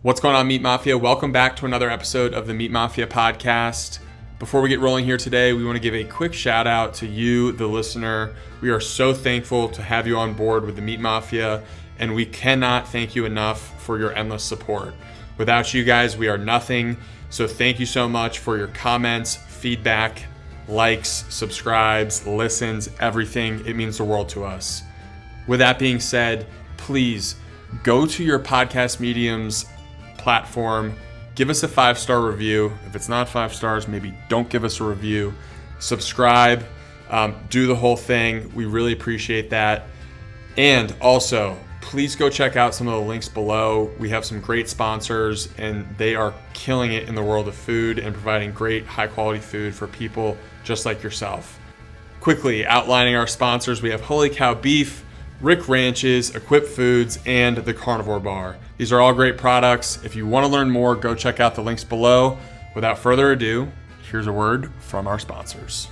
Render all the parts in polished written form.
What's going on, Meat Mafia? Welcome back to another episode of the Meat Mafia podcast. Before we get rolling here today, we want to give a quick shout out to you, the listener. We are so thankful to have you on board with the Meat Mafia, and we cannot thank you enough for your endless support. Without you guys, we are nothing. So thank you so much for your comments, feedback, likes, subscribes, listens, everything. It means the world to us. With that being said, please go to your podcast medium's platform, give us a 5-star review. If it's not 5 stars, maybe don't give us a review. Subscribe, do the whole thing. We really appreciate that. And also, please go check out some of the links below. We have some great sponsors, and they are killing it in the world of food and providing great, high-quality food for people just like yourself. Quickly outlining our sponsors, we have Holy Cow Beef, Rick Ranches, Equip Foods, and the Carnivore Bar. These are all great products. If you want to learn more, go check out the links below. Without further ado, here's a word from our sponsors.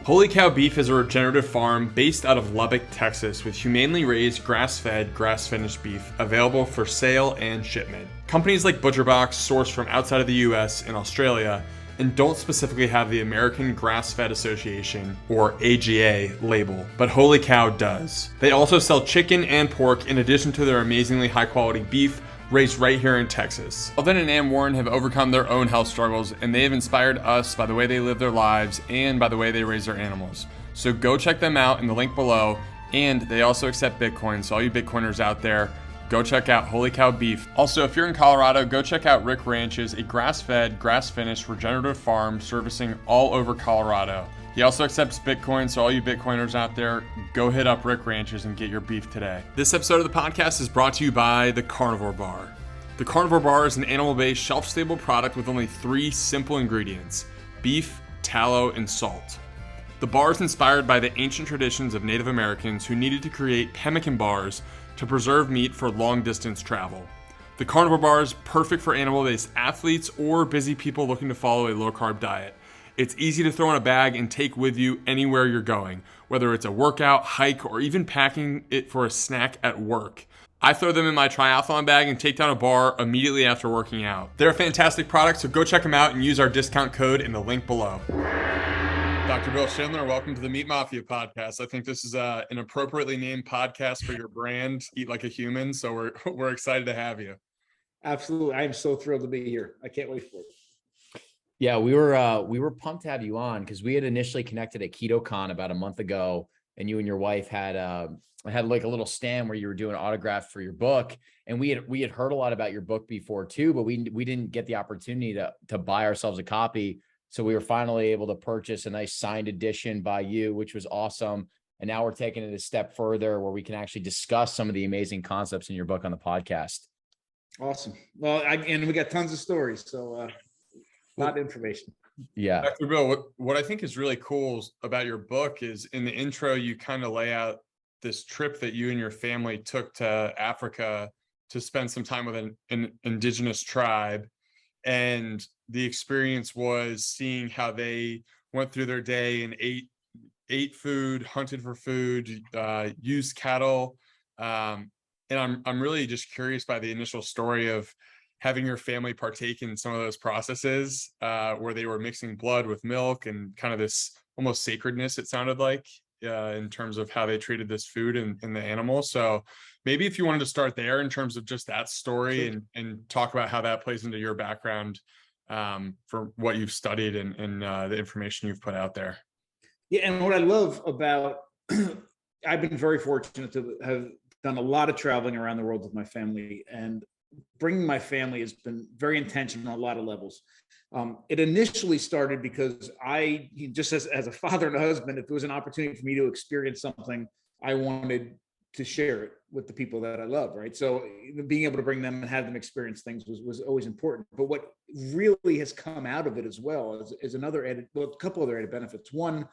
Holy Cow Beef is a regenerative farm based out of Lubbock, Texas, with humanely raised grass-fed, grass-finished beef available for sale and shipment. Companies like ButcherBox source from outside of the US and Australia and don't specifically have the American Grass-Fed Association, or AGA, label, but Holy Cow does. They also sell chicken and pork in addition to their amazingly high-quality beef raised right here in Texas. Alden and Ann Warren have overcome their own health struggles, and they have inspired us by the way they live their lives and by the way they raise their animals. So go check them out in the link below, and they also accept Bitcoin, so all you Bitcoiners out there, go check out Holy Cow Beef. Also, if you're in Colorado, go check out Rick Ranches, a grass-fed, grass-finished regenerative farm servicing all over Colorado. He also accepts Bitcoin, so all you Bitcoiners out there, go hit up Rick Ranches and get your beef today. This episode of the podcast is brought to you by the Carnivore Bar. The Carnivore Bar is an animal-based, shelf-stable product with only 3 simple ingredients: beef, tallow, and salt. The bar is inspired by the ancient traditions of Native Americans who needed to create pemmican bars to preserve meat for long-distance travel. The Carnivore Bar is perfect for animal-based athletes or busy people looking to follow a low-carb diet. It's easy to throw in a bag and take with you anywhere you're going, whether it's a workout, hike, or even packing it for a snack at work. I throw them in my triathlon bag and take down a bar immediately after working out. They're a fantastic product, so go check them out and use our discount code in the link below. Dr. Bill Schindler, welcome to the Meat Mafia podcast. I think this is an appropriately named podcast for your brand, Eat Like a Human. So we're excited to have you. Absolutely. I am so thrilled to be here. I can't wait for it. Yeah, we were pumped to have you on because we had initially connected at KetoCon about a month ago, and you and your wife had like a little stand where you were doing autographs for your book. And we had heard a lot about your book before too, but we didn't get the opportunity to buy ourselves a copy. So we were finally able to purchase a nice signed edition by you, which was awesome. And now we're taking it a step further where we can actually discuss some of the amazing concepts in your book on the podcast. Awesome. Well, and we got tons of stories. So a lot of information. Yeah. Dr. Bill, what I think is really cool about your book is in the intro, you kind of lay out this trip that you and your family took to Africa to spend some time with an indigenous tribe. And the experience was seeing how they went through their day and ate food, hunted for food, used cattle. And I'm really just curious by the initial story of having your family partake in some of those processes where they were mixing blood with milk and kind of this almost sacredness, it sounded like, in terms of how they treated this food and the animal. So maybe if you wanted to start there in terms of just that story. Sure. and talk about how that plays into your background for what you've studied and the information you've put out there. Yeah, and what I love about, I've been very fortunate to have done a lot of traveling around the world with my family, and bringing my family has been very intentional on a lot of levels. It initially started because just as a father and a husband, if there was an opportunity for me to experience something, I wanted to share it with the people that I love, right? So being able to bring them and have them experience things was always important. But what really has come out of it as well is a couple other added benefits. One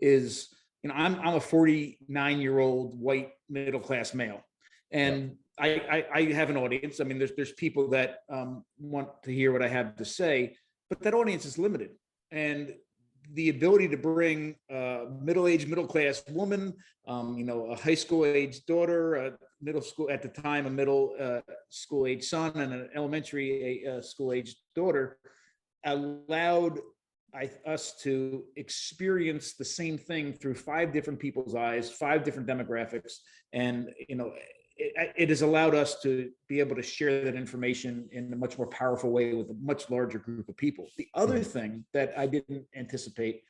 is, I'm a 49-year-old white middle-class male, and I have an audience. I mean, there's people that want to hear what I have to say, but that audience is limited. And the ability to bring a middle-aged, middle-class woman, a high school-age daughter, middle school at the time, a middle school age son and an elementary school age daughter, allowed us to experience the same thing through 5 different people's eyes, 5 different demographics. And, it has allowed us to be able to share that information in a much more powerful way with a much larger group of people. The other thing that I didn't anticipate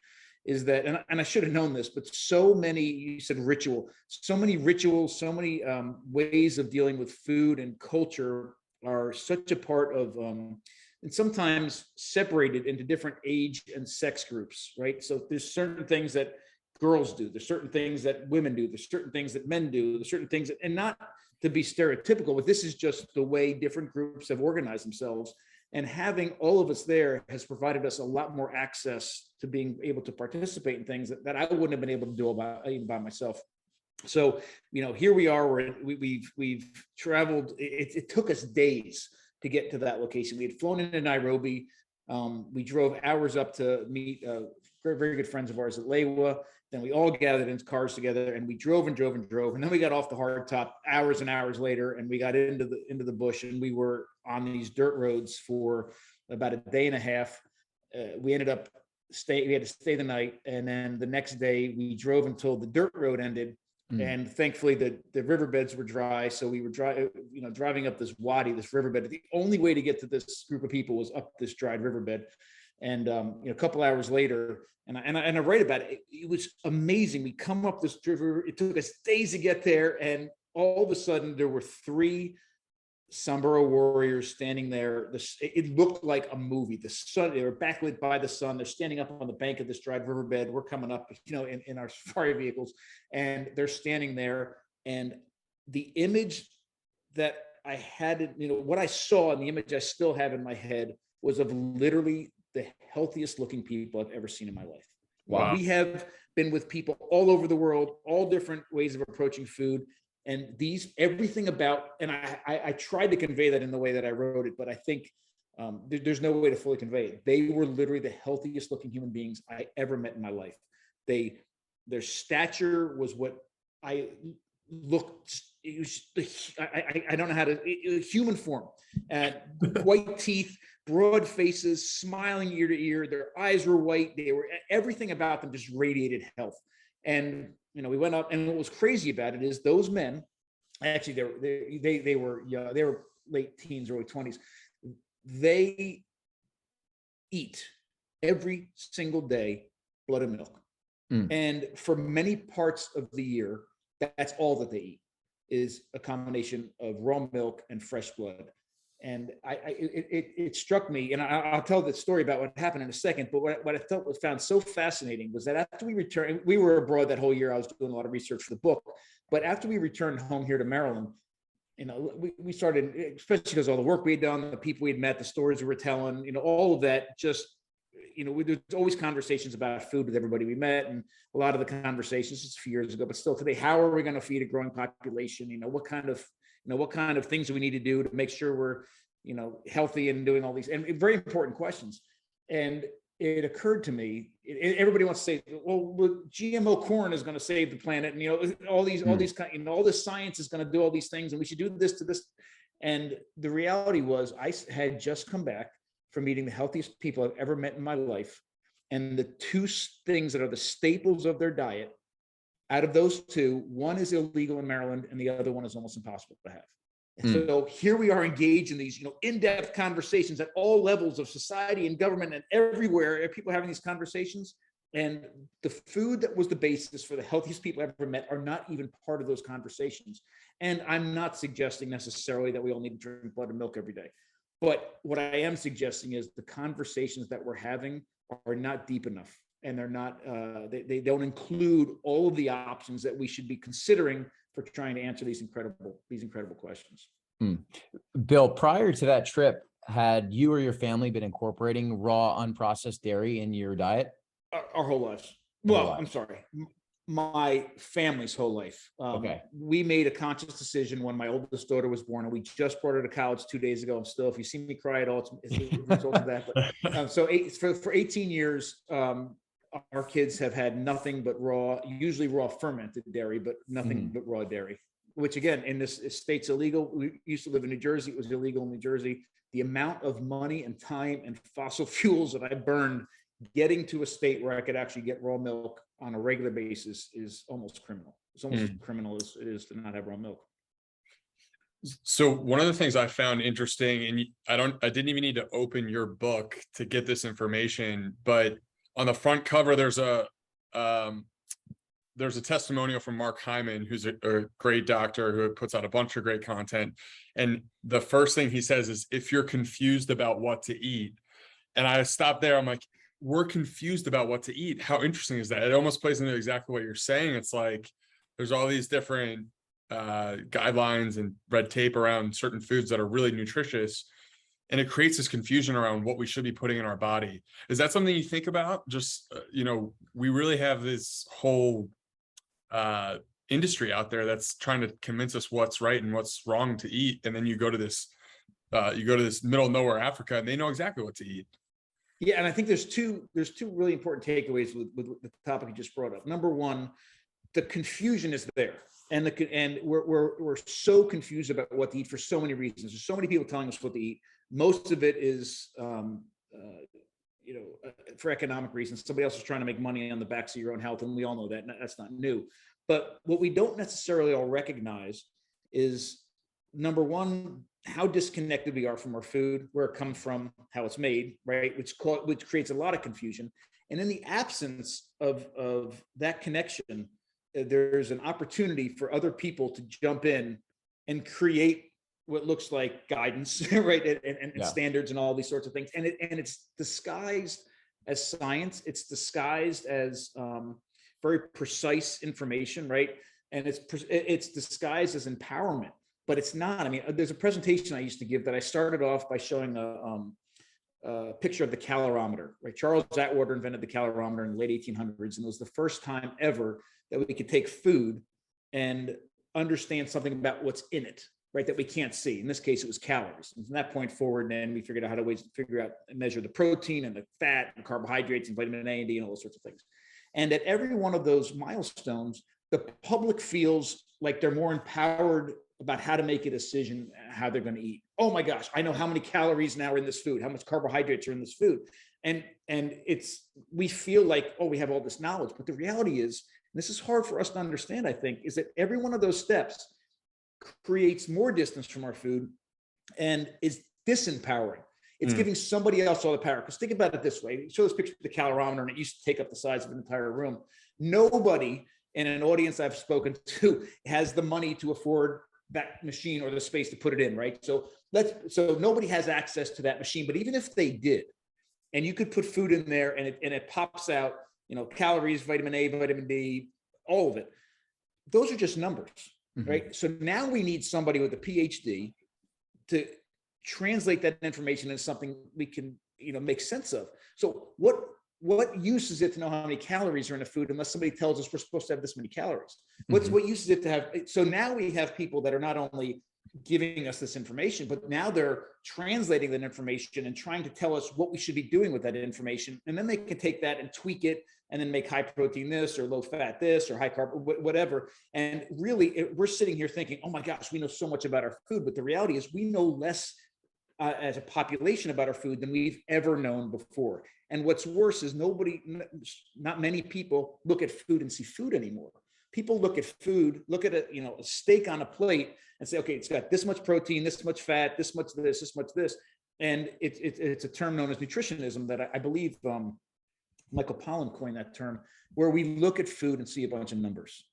is that, and I should have known this, but so many, you said ritual, so many rituals, so many ways of dealing with food and culture are such a part of, and sometimes separated into different age and sex groups, right? So there's certain things that girls do, there's certain things that women do, there's certain things that men do, there's certain things that, and not to be stereotypical, but this is just the way different groups have organized themselves. And having all of us there has provided us a lot more access to being able to participate in things that I wouldn't have been able to do even by myself. So, here we are, we've traveled, it took us days to get to that location. We had flown into Nairobi. We drove hours up to meet very, very good friends of ours at Lewa. Then we all gathered in cars together and we drove and drove and drove. And then we got off the hard top hours and hours later, and we got into the bush, and we were on these dirt roads for about a day and a half. We ended up we had to stay the night. And then the next day we drove until the dirt road ended. And thankfully the riverbeds were dry. So we were driving up this wadi, this riverbed. The only way to get to this group of people was up this dried riverbed. And a couple hours later, and I write about it, it was amazing. We come up this river, it took us days to get there. And all of a sudden there were 3 Samburu warriors standing there. It looked like a movie. The sun, they were backlit by the sun. They're standing up on the bank of this dried riverbed. We're coming up, in our safari vehicles, and they're standing there. And the image that I had, what I saw, and the image I still have in my head, was of literally the healthiest looking people I've ever seen in my life. Wow. We have been with people all over the world, all different ways of approaching food. And everything about, and I tried to convey that in the way that I wrote it, but I think there's no way to fully convey it. They were literally the healthiest looking human beings I ever met in my life. Their stature was what I looked, it was, I don't know how to, human form, white teeth, broad faces, smiling ear to ear. Their eyes were white. Everything about them just radiated health. And we went up, and what was crazy about it is those men, actually they were young, they were late teens, early 20s. They eat every single day blood and milk. And for many parts of the year, that's all that they eat, is a combination of raw milk and fresh blood. And it struck me, and I'll tell the story about what happened in a second, but what I found so fascinating was that after we returned, we were abroad that whole year. I was doing a lot of research for the book, but after we returned home here to Maryland, we started, especially because all the work we had done, the people we had met, the stories we were telling, all of that, just, there's always conversations about food with everybody we met. And a lot of the conversations, just a few years ago, but still today, how are we going to feed a growing population? What kind of things do we need to do to make sure we're, healthy and doing all these, and very important questions. And it occurred to me, everybody wants to say, well, GMO corn is going to save the planet. And, all these all this science is going to do all these things, and we should do this to this. And the reality was, I had just come back from meeting the healthiest people I've ever met in my life. And the 2 things that are the staples of their diet, out of those 2, one is illegal in Maryland and the other one is almost impossible to have. So here we are engaged in these, in-depth conversations at all levels of society and government and everywhere. People are having these conversations, and the food that was the basis for the healthiest people I've ever met are not even part of those conversations. And I'm not suggesting necessarily that we all need to drink blood and milk every day. But what I am suggesting is the conversations that we're having are not deep enough. And they're not, they don't include all of the options that we should be considering for trying to answer these incredible questions. Bill, prior to that trip, had you or your family been incorporating raw, unprocessed dairy in your diet? Our whole lives. Well, I'm sorry. My family's whole life. Okay. We made a conscious decision when my oldest daughter was born, and we just brought her to college 2 days ago. And still, if you see me cry at all, it's a result of that. But for 18 years, our kids have had nothing but raw, usually raw fermented dairy, but nothing but raw dairy. which again, in this state's illegal. We used to live in New Jersey. It was illegal in New Jersey. The amount of money and time and fossil fuels that I burned getting to a state where I could actually get raw milk on a regular basis is almost criminal. It's almost as criminal as it is to not have raw milk. So one of the things I found interesting, and I didn't even need to open your book to get this information, but on the front cover, there's a testimonial from Mark Hyman, who's a great doctor who puts out a bunch of great content. And the first thing he says is, if you're confused about what to eat, and I stopped there, I'm like, we're confused about what to eat. How interesting is that? It almost plays into exactly what you're saying. It's like, there's all these different guidelines and red tape around certain foods that are really nutritious. And it creates this confusion around what we should be putting in our body. Is that something you think about? Just, we really have this whole industry out there that's trying to convince us what's right and what's wrong to eat. And then you go to this middle of nowhere Africa, and they know exactly what to eat. Yeah, and I think there's two really important takeaways with the topic you just brought up. Number one, the confusion is there, and we're so confused about what to eat for so many reasons. There's so many people telling us what to eat. Most of it is, for economic reasons. Somebody else is trying to make money on the backs of your own health, and we all know that. That's not new. But what we don't necessarily all recognize is, number one, how disconnected we are from our food, where it comes from, how it's made, right? Which creates a lot of confusion. And in the absence of that connection, there's an opportunity for other people to jump in and create what looks like guidance, right? And standards and all these sorts of things. And it's disguised as science. It's disguised as very precise information, right? And it's disguised as empowerment. But it's not. I mean, there's a presentation I used to give that I started off by showing a picture of the calorimeter, right? Charles Atwater invented the calorimeter in the late 1800s, and it was the first time ever that we could take food and understand something about what's in it, right? That we can't see. In this case, it was calories. And from that point forward, then we figured out how to figure out and measure the protein and the fat and carbohydrates and vitamin A and D and all those sorts of things. And at every one of those milestones, the public feels like they're more empowered about how to make a decision, how they're going to eat. Oh my gosh, I know how many calories now are in this food, how much carbohydrates are in this food. And we feel like, oh, we have all this knowledge. But the reality is, and this is hard for us to understand, I think, is that every one of those steps creates more distance from our food and is disempowering. It's giving somebody else all the power. Because think about it this way. Show this picture of the calorimeter, and it used to take up the size of an entire room. Nobody in an audience I've spoken to has the money to afford that machine or the space to put it in, right? So nobody has access to that machine. But even if they did, and you could put food in there and it pops out, calories, vitamin A, vitamin D, all of it, those are just numbers, right? So now we need somebody with a PhD to translate that information into something we can, make sense of. So what use is it to know how many calories are in a food unless somebody tells us we're supposed to have this many calories? What use is it to have? So now we have people that are not only giving us this information, but now they're translating that information and trying to tell us what we should be doing with that information. And then they can take that and tweak it and then make high protein this or low fat this or high carb, whatever. And really, we're sitting here thinking, oh my gosh, we know so much about our food. But the reality is we know less as a population about our food than we've ever known before. And what's worse is not many people look at food and see food anymore. People look at food, look at a steak on a plate and say, okay, it's got this much protein, this much fat, this much this. And it's a term known as nutritionism that I believe Michael Pollan coined that term, where we look at food and see a bunch of numbers.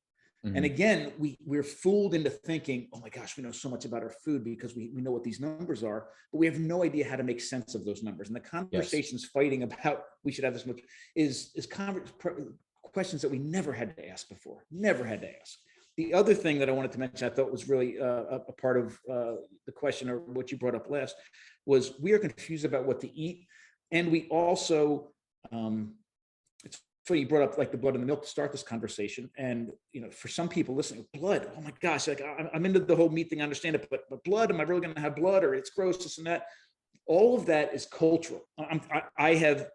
And again, we're fooled into thinking, oh my gosh, we know so much about our food because we know what these numbers are, but we have no idea how to make sense of those numbers. And the conversations fighting about we should have this much is questions that we never had to ask before, never had to ask. The other thing that I wanted to mention, I thought was really a part of the question or what you brought up last, was we are confused about what to eat. And we also, it's funny you brought up like the blood and the milk to start this conversation. And, for some people listening, blood, oh my gosh, like I'm into the whole meat thing, I understand it, but blood, am I really going to have blood, or it's gross, this and that? All of that is cultural. I have,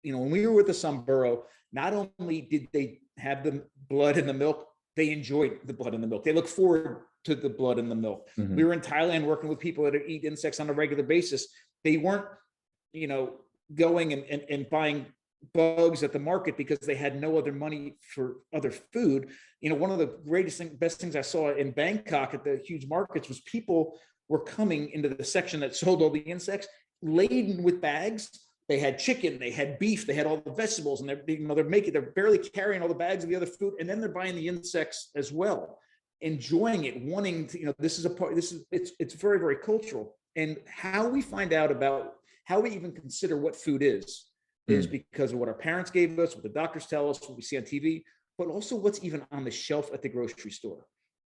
when we were with the Samburu, not only did they have the blood and the milk, they enjoyed the blood and the milk. They look forward to the blood and the milk. Mhm. We were in Thailand working with people that eat insects on a regular basis. They weren't, going and buying bugs at the market because they had no other money for other food. One of the best things I saw in Bangkok at the huge markets was people were coming into the section that sold all the insects laden with bags. They had chicken, they had beef, they had all the vegetables, and they're barely carrying all the bags of the other food, and then they're buying the insects as well, enjoying it, wanting to. It's very, very cultural. And how we find out about how we even consider what food is because of what our parents gave us, what the doctors tell us, what we see on TV, but also what's even on the shelf at the grocery store.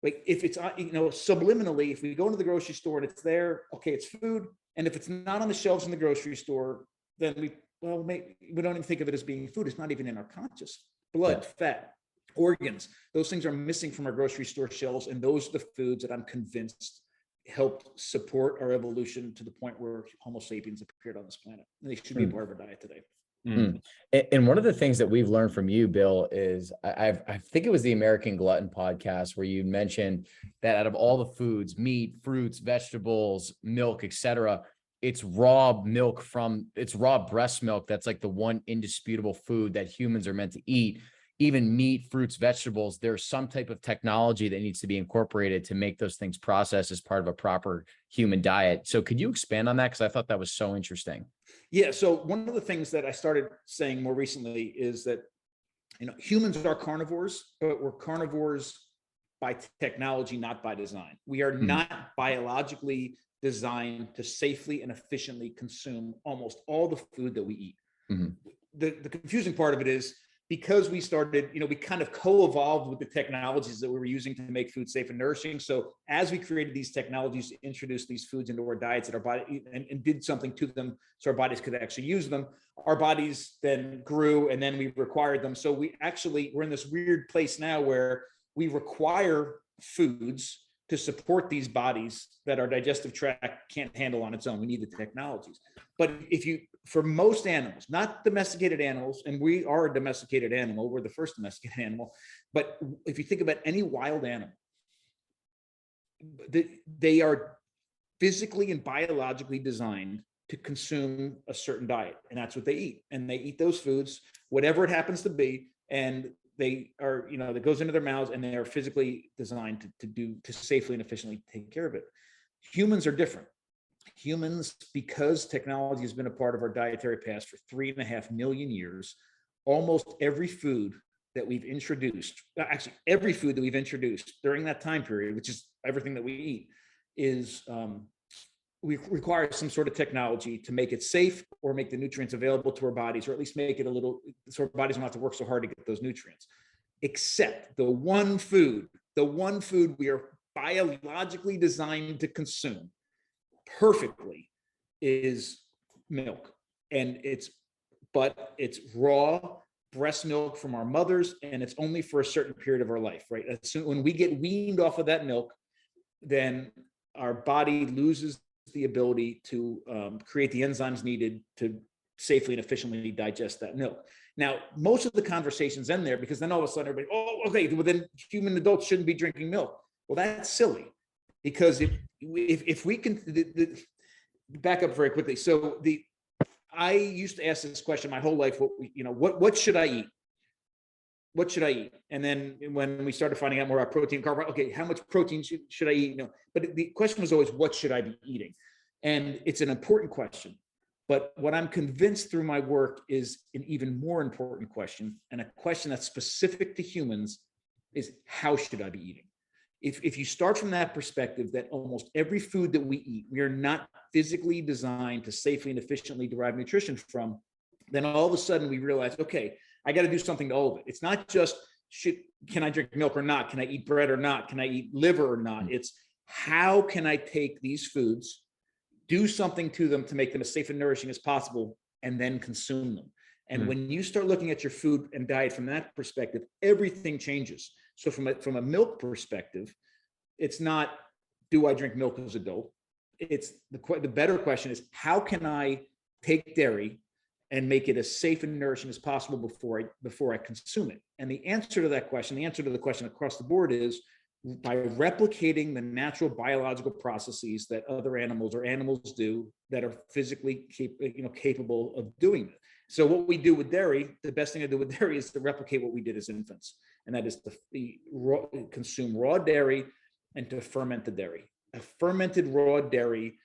Like if it's, subliminally, if we go into the grocery store and it's there, okay, it's food. And if it's not on the shelves in the grogrocery store, then we don't even think of it as being food. It's not even in our conscious. Blood, fat, organs, those things are missing from our grocery store shelves. And those are the foods that I'm convinced helped support our evolution to the point where Homo sapiens appeared on this planet. And they should be a part of our diet today. And one of the things that we've learned from you, Bill, is I think it was the American Glutton podcast where you mentioned that out of all the foods, meat, fruits, vegetables, milk, etc., it's raw breast milk. That's like the one indisputable food that humans are meant to eat. Even meat, fruits, vegetables, there's some type of technology that needs to be incorporated to make those things processed as part of a proper human diet. So could you expand on that? Because I thought that was so interesting. Yeah. So one of the things that I started saying more recently is that, humans are carnivores, but we're carnivores by technology, not by design. We are not biologically designed to safely and efficiently consume almost all the food that we eat. The confusing part of it is because we started, we kind of co-evolved with the technologies that we were using to make food safe and nourishing. So as we created these technologies to introduce these foods into our diets that our body and did something to them so our bodies could actually use them, our bodies then grew and then we required them. So we're in this weird place now where we require foods to support these bodies that our digestive tract can't handle on its own. We need the technologies. But for most animals, not domesticated animals, and we are a domesticated animal, we're the first domesticated animal, but if you think about any wild animal, they are physically and biologically designed to consume a certain diet, and that's what they eat. And they eat those foods, whatever it happens to be, and they are, that goes into their mouths, and they are physically designed to safely and efficiently take care of it. Humans are different. Humans, because technology has been a part of our dietary past for 3.5 million years, almost every food that we've introduced, actually every food that we've introduced during that time period, which is everything that we eat, is we require some sort of technology to make it safe or make the nutrients available to our bodies, or at least make it a little, so our bodies don't have to work so hard to get those nutrients. Except the one food we are biologically designed to consume perfectly is milk. And it's raw breast milk from our mothers, and it's only for a certain period of our life, right? So when we get weaned off of that milk, then our body loses the ability to create the enzymes needed to safely and efficiently digest that milk. Now, most of the conversations end there, because then all of a sudden everybody, well, then human adults shouldn't be drinking milk. Well, that's silly, because if we can back up very quickly. So I used to ask this question my whole life. What should I eat? What should I eat? And then when we started finding out more about protein, carbohydrate, okay, how much protein should I eat? But the question was always, what should I be eating? And it's an important question. But what I'm convinced through my work is an even more important question, and a question that's specific to humans, is how should I be eating? If you start from that perspective, that almost every food that we eat, we are not physically designed to safely and efficiently derive nutrition from, then all of a sudden we realize, okay, I got to do something to all of it. It's not just, can I drink milk or not? Can I eat bread or not? Can I eat liver or not? It's how can I take these foods, do something to them to make them as safe and nourishing as possible, and then consume them. And when you start looking at your food and diet from that perspective, everything changes. So from a milk perspective, it's not, do I drink milk as an adult? It's the better question is, how can I take dairy and make it as safe and nourishing as possible before I consume it? And the answer to that question, the answer to the question across the board is, by replicating the natural biological processes that other animals or animals do that are physically capable of doing it. So what we do with dairy, the best thing to do with dairy is to replicate what we did as infants, and that is to consume raw dairy and to ferment the dairy. A fermented raw dairy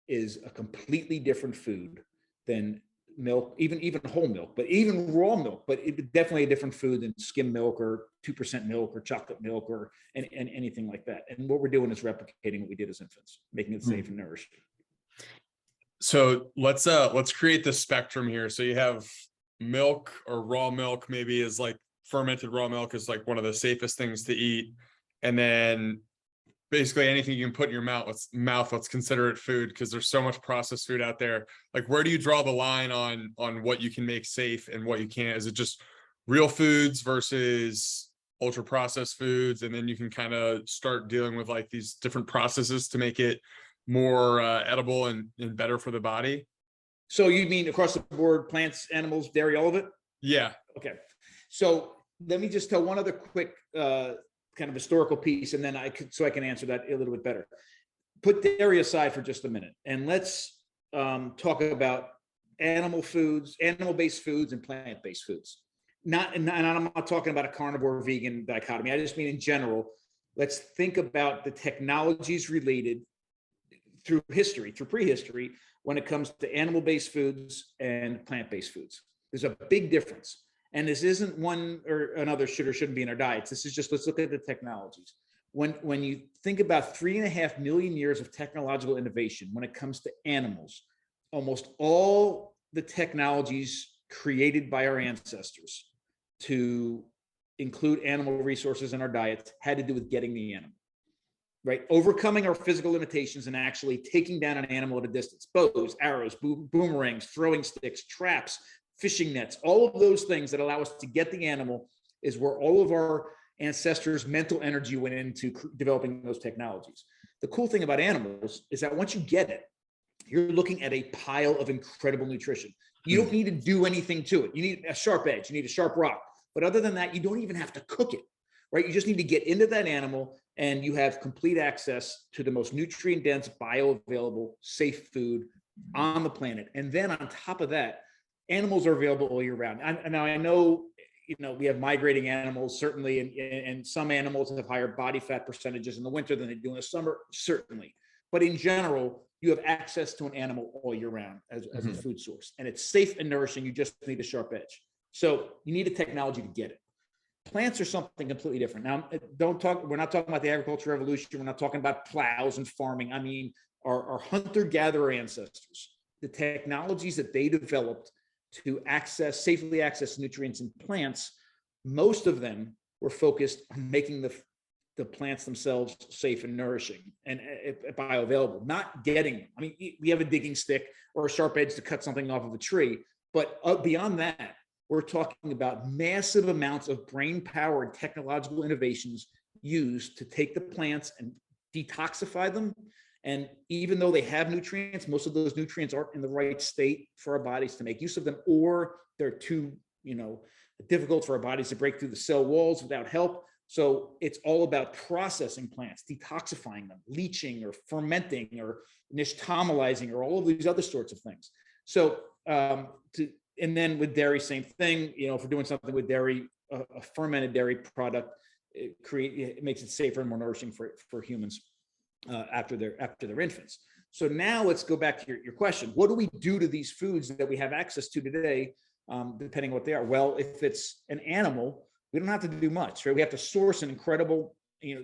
is a completely different food than milk, even whole milk, but even raw milk, but it's definitely a different food than skim milk or 2% milk or chocolate milk or and anything like that. And what we're doing is replicating what we did as infants, making it safe and nourishing. So let's create the spectrum here. So you have milk, or raw milk maybe is like, fermented raw milk is like one of the safest things to eat. And then basically anything you can put in your mouth, let's consider it food, because there's so much processed food out there. Like, where do you draw the line on what you can make safe and what you can't? Is it just real foods versus ultra processed foods? And then you can kind of start dealing with like these different processes to make it more edible and better for the body. So you mean across the board, plants, animals, dairy, all of it? Yeah. Okay. So let me just tell one other quick kind of historical piece, and then I can answer that a little bit better. Put dairy aside for just a minute, and let's talk about animal-based foods and plant-based foods. And I'm not talking about a carnivore vegan dichotomy. I just mean in general. Let's think about the technologies related through prehistory, when it comes to animal-based foods and plant-based foods. There's a big difference. And this isn't one or another should or shouldn't be in our diets. This is just, let's look at the technologies. When you think about 3.5 million years of technological innovation, when it comes to animals, almost all the technologies created by our ancestors to include animal resources in our diets had to do with getting the animal, right? Overcoming our physical limitations and actually taking down an animal at a distance. Bows, arrows, boomerangs, throwing sticks, traps, fishing nets, all of those things that allow us to get the animal is where all of our ancestors' mental energy went into developing those technologies. The cool thing about animals is that once you get it, you're looking at a pile of incredible nutrition. You don't need to do anything to it. You need a sharp edge, you need a sharp rock. But other than that, you don't even have to cook it, right? You just need to get into that animal and you have complete access to the most nutrient-dense, bioavailable, safe food on the planet. And then on top of that, animals are available all year round. Now I know, we have migrating animals, certainly, and some animals have higher body fat percentages in the winter than they do in the summer, certainly. But in general, you have access to an animal all year round as a food source, and it's safe and nourishing. You just need a sharp edge. So you need a technology to get it. Plants are something completely different. Now, we're not talking about the agricultural revolution. We're not talking about plows and farming. I mean, our hunter-gatherer ancestors, the technologies that they developed to safely access nutrients in plants, most of them were focused on making the plants themselves safe and nourishing and bioavailable, not getting them. I mean, we have a digging stick or a sharp edge to cut something off of a tree, but beyond that, we're talking about massive amounts of brain power and technological innovations used to take the plants and detoxify them. And even though they have nutrients, most of those nutrients aren't in the right state for our bodies to make use of them, or they're too, difficult for our bodies to break through the cell walls without help. So it's all about processing plants, detoxifying them, leaching or fermenting or nixtamalizing or all of these other sorts of things. So, and then with dairy, same thing. If we're doing something with dairy, a fermented dairy product, it makes it safer and more nourishing for humans after they're infants. So now let's go back to your question. What do we do to these foods that we have access to today, depending on what they are? Well, if it's an animal, we don't have to do much, right? We have to source an incredible,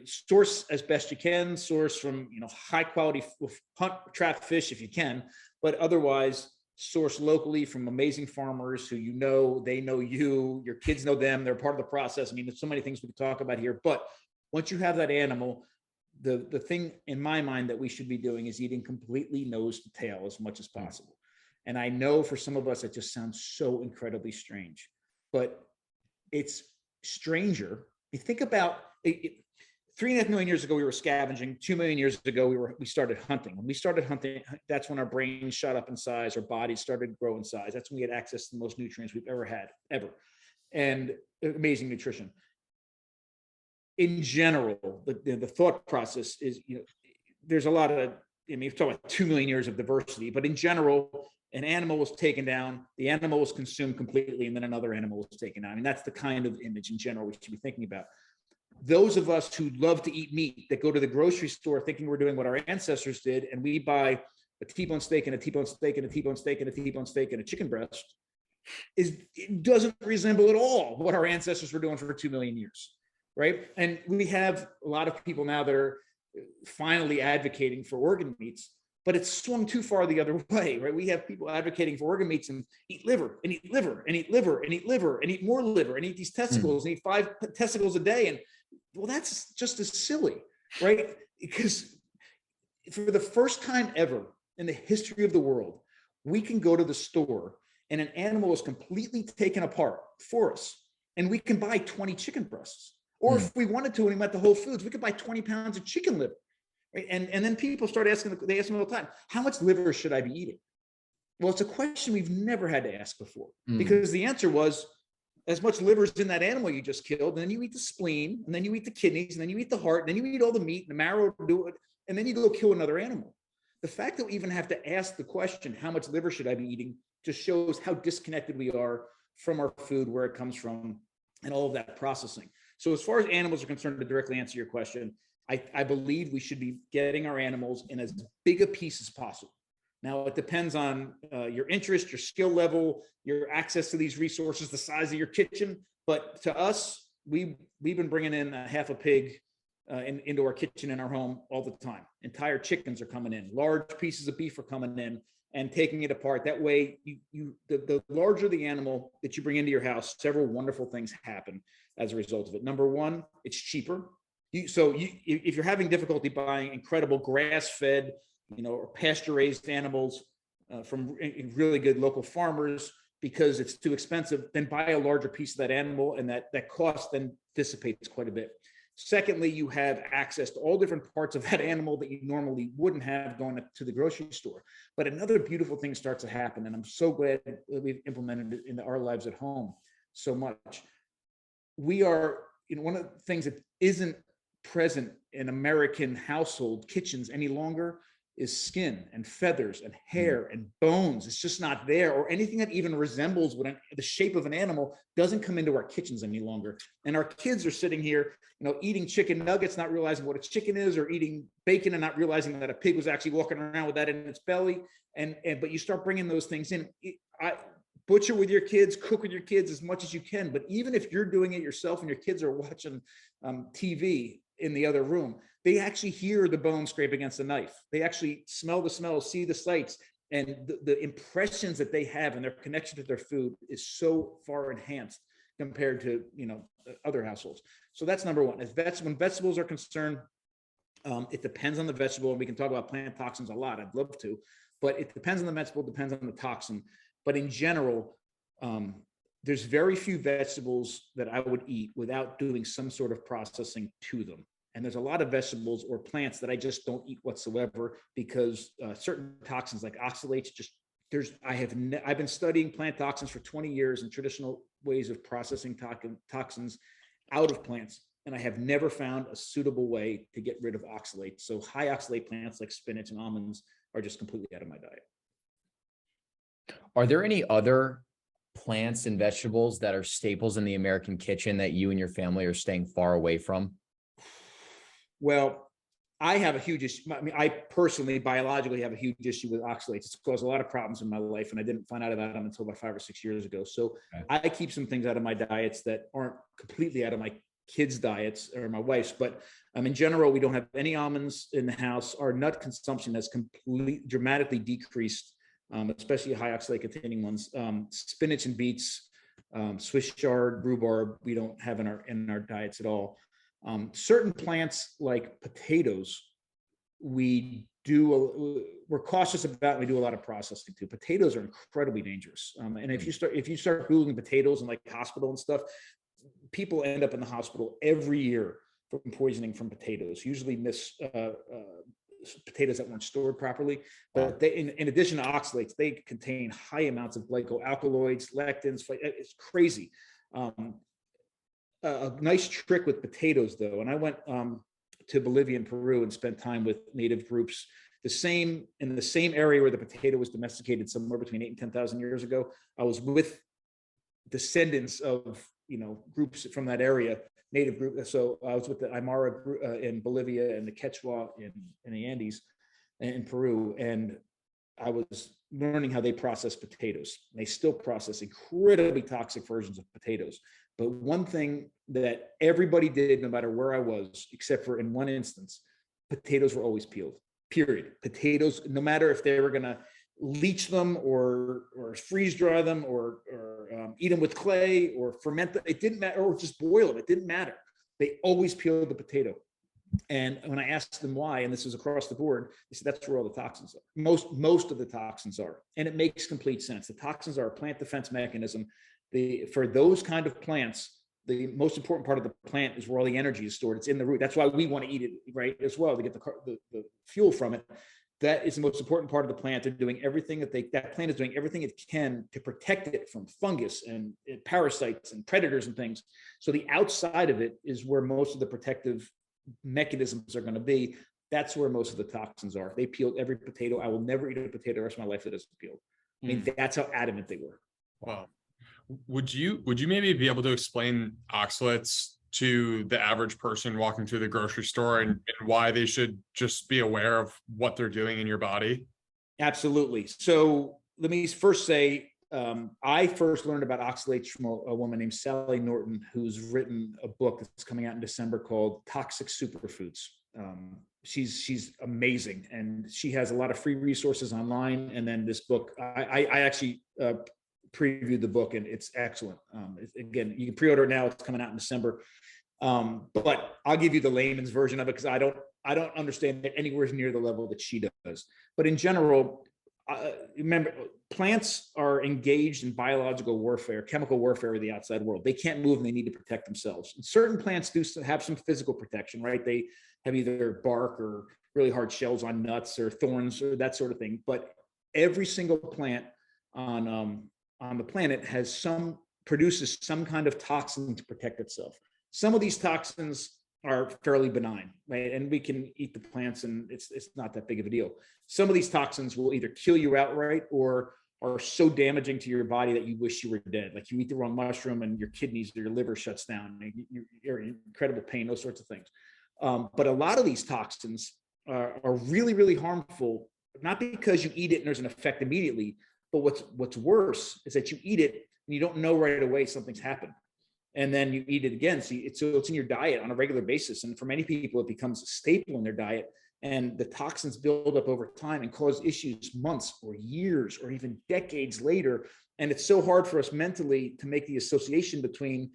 source as best you can, source from, high quality hunt, trap fish if you can, but otherwise source locally from amazing farmers who they know you, your kids know them, they're part of the process. I mean, there's so many things we could talk about here, but once you have that animal, the thing in my mind that we should be doing is eating completely nose to tail as much as possible. And I know for some of us, it just sounds so incredibly strange, but it's stranger. You think about it, 3.5 million years ago, we were scavenging. 2 million years ago, we started hunting. When we started hunting, that's when our brains shot up in size, our bodies started to grow in size. That's when we had access to the most nutrients we've ever had, ever. And amazing nutrition. in general, the thought process is, there's a lot of, you're talking about 2 million years of diversity, but in general, an animal was taken down, the animal was consumed completely, and then another animal was taken down. I mean, that's the kind of image in general we should be thinking about. Those of us who love to eat meat, that go to the grocery store thinking we're doing what our ancestors did, and we buy a T-bone steak and a T-bone steak and a T-bone steak and a T-bone steak and a chicken breast, it doesn't resemble at all what our ancestors were doing for 2 million years, right? And we have a lot of people now that are finally advocating for organ meats, but it's swung too far the other way, right? We have people advocating for organ meats and eat liver and eat liver and eat liver and eat liver and eat more liver and eat these testicles and eat 5 testicles a day. And well, that's just as silly, right? Because for the first time ever in the history of the world, we can go to the store and an animal is completely taken apart for us, and we can buy 20 chicken breasts. Or if we wanted to, and we went to Whole Foods, we could buy 20 pounds of chicken liver. Right? And then people start asking, they ask me all the time, how much liver should I be eating? Well, it's a question we've never had to ask before, because the answer was, as much liver is in that animal you just killed, and then you eat the spleen, and then you eat the kidneys, and then you eat the heart, and then you eat all the meat and the marrow to do it, and then you go kill another animal. The fact that we even have to ask the question, how much liver should I be eating, just shows how disconnected we are from our food, where it comes from, and all of that processing. So as far as animals are concerned, to directly answer your question, I believe we should be getting our animals in as big a piece as possible. Now, it depends on your interest, your skill level, your access to these resources, the size of your kitchen. But to us, we've been bringing in a half a pig into our kitchen in our home all the time. Entire chickens are coming in, large pieces of beef are coming in, and taking it apart. That way, the larger the animal that you bring into your house, several wonderful things happen as a result of it. Number one, it's cheaper. If you're having difficulty buying incredible grass-fed, or pasture-raised animals from really good local farmers because it's too expensive, then buy a larger piece of that animal, and that cost then dissipates quite a bit. Secondly, you have access to all different parts of that animal that you normally wouldn't have going to the grocery store. But another beautiful thing starts to happen, and I'm so glad that we've implemented it into our lives at home so much. We are, one of the things that isn't present in American household kitchens any longer is skin and feathers and hair and bones. It's just not there, or anything that even resembles the shape of an animal doesn't come into our kitchens any longer. And our kids are sitting here, eating chicken nuggets, not realizing what a chicken is, or eating bacon and not realizing that a pig was actually walking around with that in its belly. But you start bringing those things in. Butcher with your kids, cook with your kids as much as you can. But even if you're doing it yourself and your kids are watching TV in the other room, they actually hear the bone scrape against the knife. They actually smell the smell, see the sights, and the impressions that they have and their connection to their food is so far enhanced compared to other households. So that's number one. When vegetables are concerned, it depends on the vegetable, and we can talk about plant toxins a lot. I'd love to, but it depends on the vegetable, depends on the toxin. But in general, there's very few vegetables that I would eat without doing some sort of processing to them. And there's a lot of vegetables or plants that I just don't eat whatsoever, because certain toxins like oxalates, I've been studying plant toxins for 20 years and traditional ways of processing toxins out of plants. And I have never found a suitable way to get rid of oxalates. So high oxalate plants like spinach and almonds are just completely out of my diet. Are there any other plants and vegetables that are staples in the American kitchen that you and your family are staying far away from? Well, I have a huge issue. I mean, I personally, biologically, have a huge issue with oxalates. It's caused a lot of problems in my life, and I didn't find out about them until about 5 or 6 years ago. So I keep some things out of my diets that aren't completely out of my kids' diets or my wife's. But in general, we don't have any almonds in the house. Our nut consumption has dramatically decreased, especially high oxalate containing ones. Spinach and beets, Swiss chard, rhubarb, we don't have in our diets at all. Certain plants like potatoes, we're cautious about, and we do a lot of processing too. Potatoes are incredibly dangerous. And if you start Googling potatoes and like hospital and stuff, people end up in the hospital every year from poisoning from potatoes, usually potatoes that weren't stored properly. But they, in addition to oxalates, they contain high amounts of glycoalkaloids, lectins. It's crazy. a nice trick with potatoes though. And I went to Bolivia and Peru and spent time with native groups, in the same area where the potato was domesticated somewhere between 8 and 10,000 years ago. I was with descendants of, groups from that area, native group. So I was with the Aymara in Bolivia and the Quechua in the Andes in Peru. And I was learning how they process potatoes. They still process incredibly toxic versions of potatoes. But one thing that everybody did, no matter where I was, except for in one instance, potatoes were always peeled, period. Potatoes, no matter if they were going to leach them or freeze dry them or eat them with clay or ferment them, it didn't matter, or just boil them, it didn't matter. They always peeled the potato. And when I asked them why, and this was across the board, they said that's where all the toxins are. Most of the toxins are, and it makes complete sense. The toxins are a plant defense mechanism. For those kind of plants, the most important part of the plant is where all the energy is stored. It's in the root. That's why we want to eat it, right, as well, to get the fuel from it. That is the most important part of the plant. They're doing everything that plant is doing everything it can to protect it from fungus and parasites and predators and things. So the outside of it is where most of the protective mechanisms are going to be. That's where most of the toxins are. They peeled every potato. I will never eat a potato the rest of my life that isn't peeled. I mean, that's how adamant they were. Wow. Would you maybe be able to explain oxalates to the average person walking through the grocery store and why they should just be aware of what they're doing in your body? Absolutely. So let me first say, I first learned about oxalates from a woman named Sally Norton, who's written a book that's coming out in December called Toxic Superfoods. She's amazing, and she has a lot of free resources online. And then this book, I actually previewed the book, and it's excellent. Again, you can pre-order it now. It's coming out in December. But I'll give you the layman's version of it because I don't understand it anywhere near the level that she does. But in general, remember, plants are engaged in biological warfare, chemical warfare with the outside world. They can't move and they need to protect themselves. And certain plants do have some physical protection, right? They have either bark or really hard shells on nuts or thorns or that sort of thing. But every single plant on the planet produces some kind of toxin to protect itself. Some of these toxins are fairly benign, right? And we can eat the plants and it's not that big of a deal. Some of these toxins will either kill you outright or are so damaging to your body that you wish you were dead. Like you eat the wrong mushroom and your kidneys or your liver shuts down. You're in incredible pain, those sorts of things. But a lot of these toxins are really, really harmful, not because you eat it and there's an effect immediately, but what's worse is that you eat it and you don't know right away something's happened. And then you eat it again. So it's in your diet on a regular basis. And for many people, it becomes a staple in their diet. And the toxins build up over time and cause issues months or years or even decades later. And it's so hard for us mentally to make the association between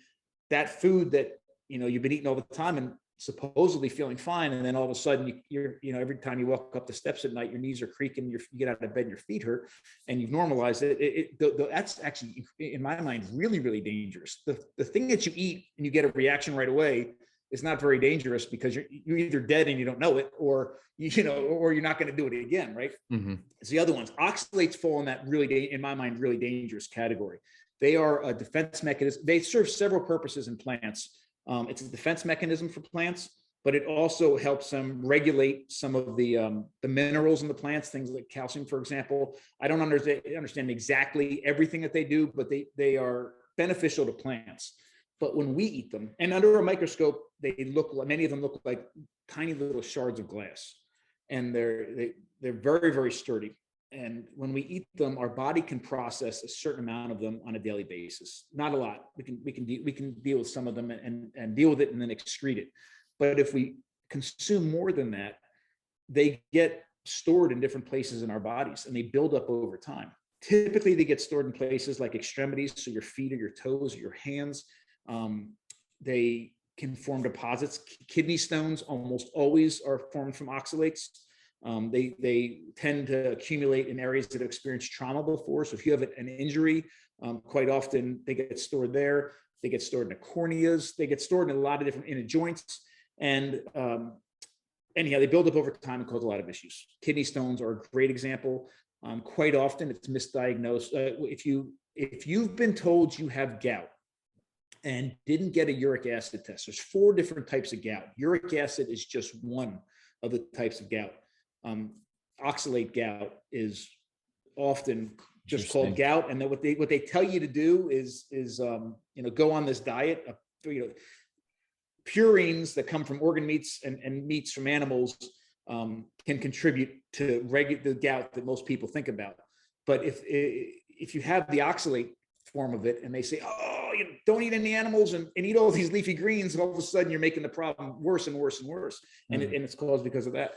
that food that, you've been eating all the time and supposedly feeling fine. And then all of a sudden you're every time you walk up the steps at night, your knees are creaking, you get out of bed and your feet hurt, and you've normalized it. That's actually, in my mind, really, really dangerous. The thing that you eat and you get a reaction right away is not very dangerous because you're either dead and you don't know it, or you're not going to do it again, right? Mm-hmm. It's the other ones. Oxalates fall in that really, in my mind, really dangerous category. They are a defense mechanism. They serve several purposes in plants. It's a defense mechanism for plants, but it also helps them regulate some of the minerals in the plants, things like calcium, for example. I don't understand exactly everything that they do, but they are beneficial to plants. But when we eat them, and under a microscope, many of them look like tiny little shards of glass, and they're very, very sturdy. And when we eat them, our body can process a certain amount of them on a daily basis. Not a lot. We can deal with some of them and deal with it and then excrete it. But if we consume more than that, they get stored in different places in our bodies and they build up over time. Typically, they get stored in places like extremities, so your feet or your toes or your hands. They can form deposits. Kidney stones almost always are formed from oxalates. They tend to accumulate in areas that have experienced trauma before. So if you have an injury, quite often they get stored there. They get stored in the corneas. They get stored in a lot of different inner joints. And anyhow, they build up over time and cause a lot of issues. Kidney stones are a great example. Quite often it's misdiagnosed. If you've been told you have gout, and didn't get a uric acid test. There's 4 different types of gout. Uric acid is just one of the types of gout. Oxalate gout is often just called gout, and then what they tell you to do is go on this diet. Purines that come from organ meats and meats from animals can contribute to the gout that most people think about. But if you have the oxalate form of it, and they say, oh, don't eat any animals and eat all these leafy greens, all of a sudden you're making the problem worse and worse and worse, and it's caused because of that.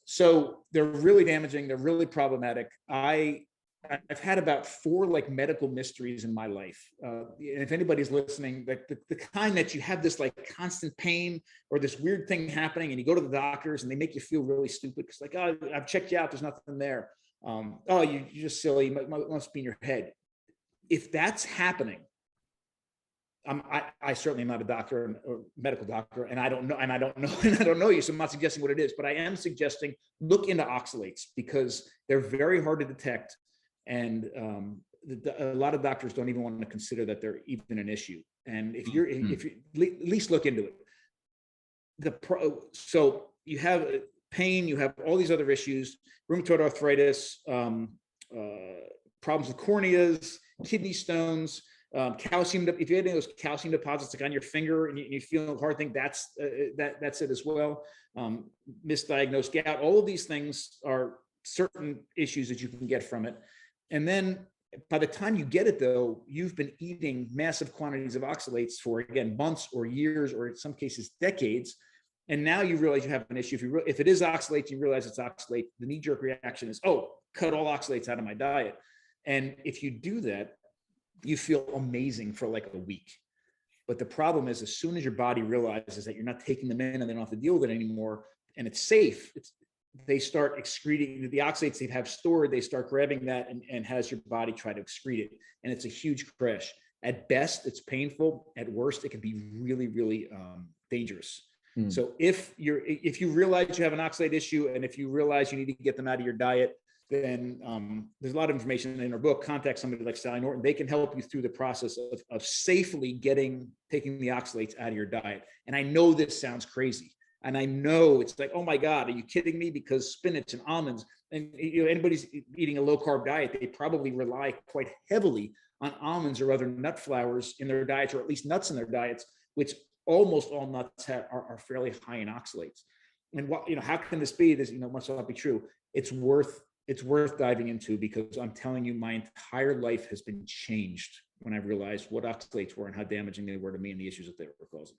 So they're really damaging. They're really problematic. I've had about 4 like medical mysteries in my life. And if anybody's listening, like the kind that you have this like constant pain or this weird thing happening, and you go to the doctors and they make you feel really stupid. It's like, oh, I've checked you out. There's nothing there. Oh, you're just silly. It must be in your head. If that's happening, I certainly am not a doctor or medical doctor, and I don't know you, so I'm not suggesting what it is, but I am suggesting look into oxalates, because they're very hard to detect, and a lot of doctors don't even want to consider that they're even an issue. And if you at least look into it. So you have pain, you have all these other issues, rheumatoid arthritis, problems with corneas, kidney stones, calcium. If you had any of those calcium deposits like on your finger and you feel a hard thing, that's it as well. Misdiagnosed gout. All of these things are certain issues that you can get from it. And then by the time you get it, though, you've been eating massive quantities of oxalates for, again, months or years, or in some cases decades. And now you realize you have an issue. If it is oxalate, you realize it's oxalate. The knee-jerk reaction is, oh, cut all oxalates out of my diet. And if you do that, you feel amazing for like a week. But the problem is, as soon as your body realizes that you're not taking them in and they don't have to deal with it anymore, and it's safe, they start excreting the oxalates they have stored. They start grabbing that and has your body try to excrete it. And it's a huge crash. At best, it's painful. At worst, it can be really, really dangerous. So if you realize you have an oxalate issue, and if you realize you need to get them out of your diet, then there's a lot of information in our book. Contact somebody like Sally Norton. They can help you through the process of safely taking the oxalates out of your diet. And I know this sounds crazy. And I know it's like, oh my God, are you kidding me? Because spinach and almonds, and anybody's eating a low carb diet, they probably rely quite heavily on almonds or other nut flours in their diets, or at least nuts in their diets, which almost all nuts are fairly high in oxalates. And how can this be? This must not be true. It's worth diving into, because I'm telling you, my entire life has been changed when I realized what oxalates were and how damaging they were to me and the issues that they were causing.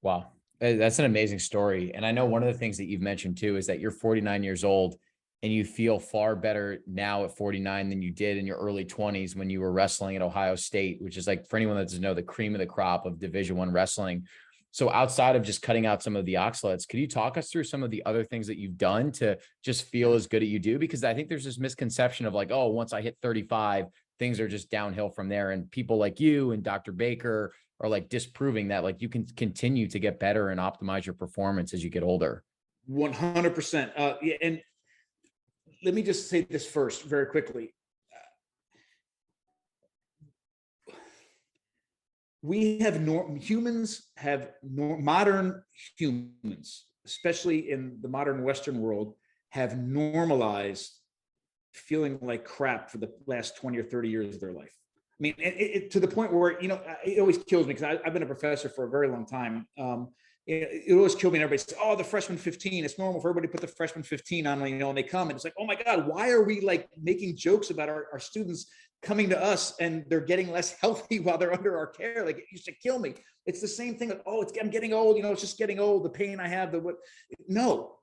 Wow. That's an amazing story. And I know one of the things that you've mentioned too, is that you're 49 years old and you feel far better now at 49 than you did in your early 20s when you were wrestling at Ohio State, which is, like, for anyone that doesn't know, the cream of the crop of Division I wrestling. So outside of just cutting out some of the oxalates, could you talk us through some of the other things that you've done to just feel as good as you do? Because I think there's this misconception of like, oh, once I hit 35, things are just downhill from there. And people like you and Dr. Baker are like disproving that, like, you can continue to get better and optimize your performance as you get older. 100%. And let me just say this first very quickly. Modern humans, especially in the modern Western world, have normalized feeling like crap for the last 20 or 30 years of their life. I mean, to the point where, it always kills me, because I've been a professor for a very long time. It always killed me. And everybody says, oh, the freshman 15, it's normal for everybody to put the freshman 15 on, and they come, and it's like, oh my God, why are we like making jokes about our students coming to us and they're getting less healthy while they're under our care? Like, it used to kill me. It's the same thing. Like, oh, I'm getting old. It's just getting old. The pain I have, no.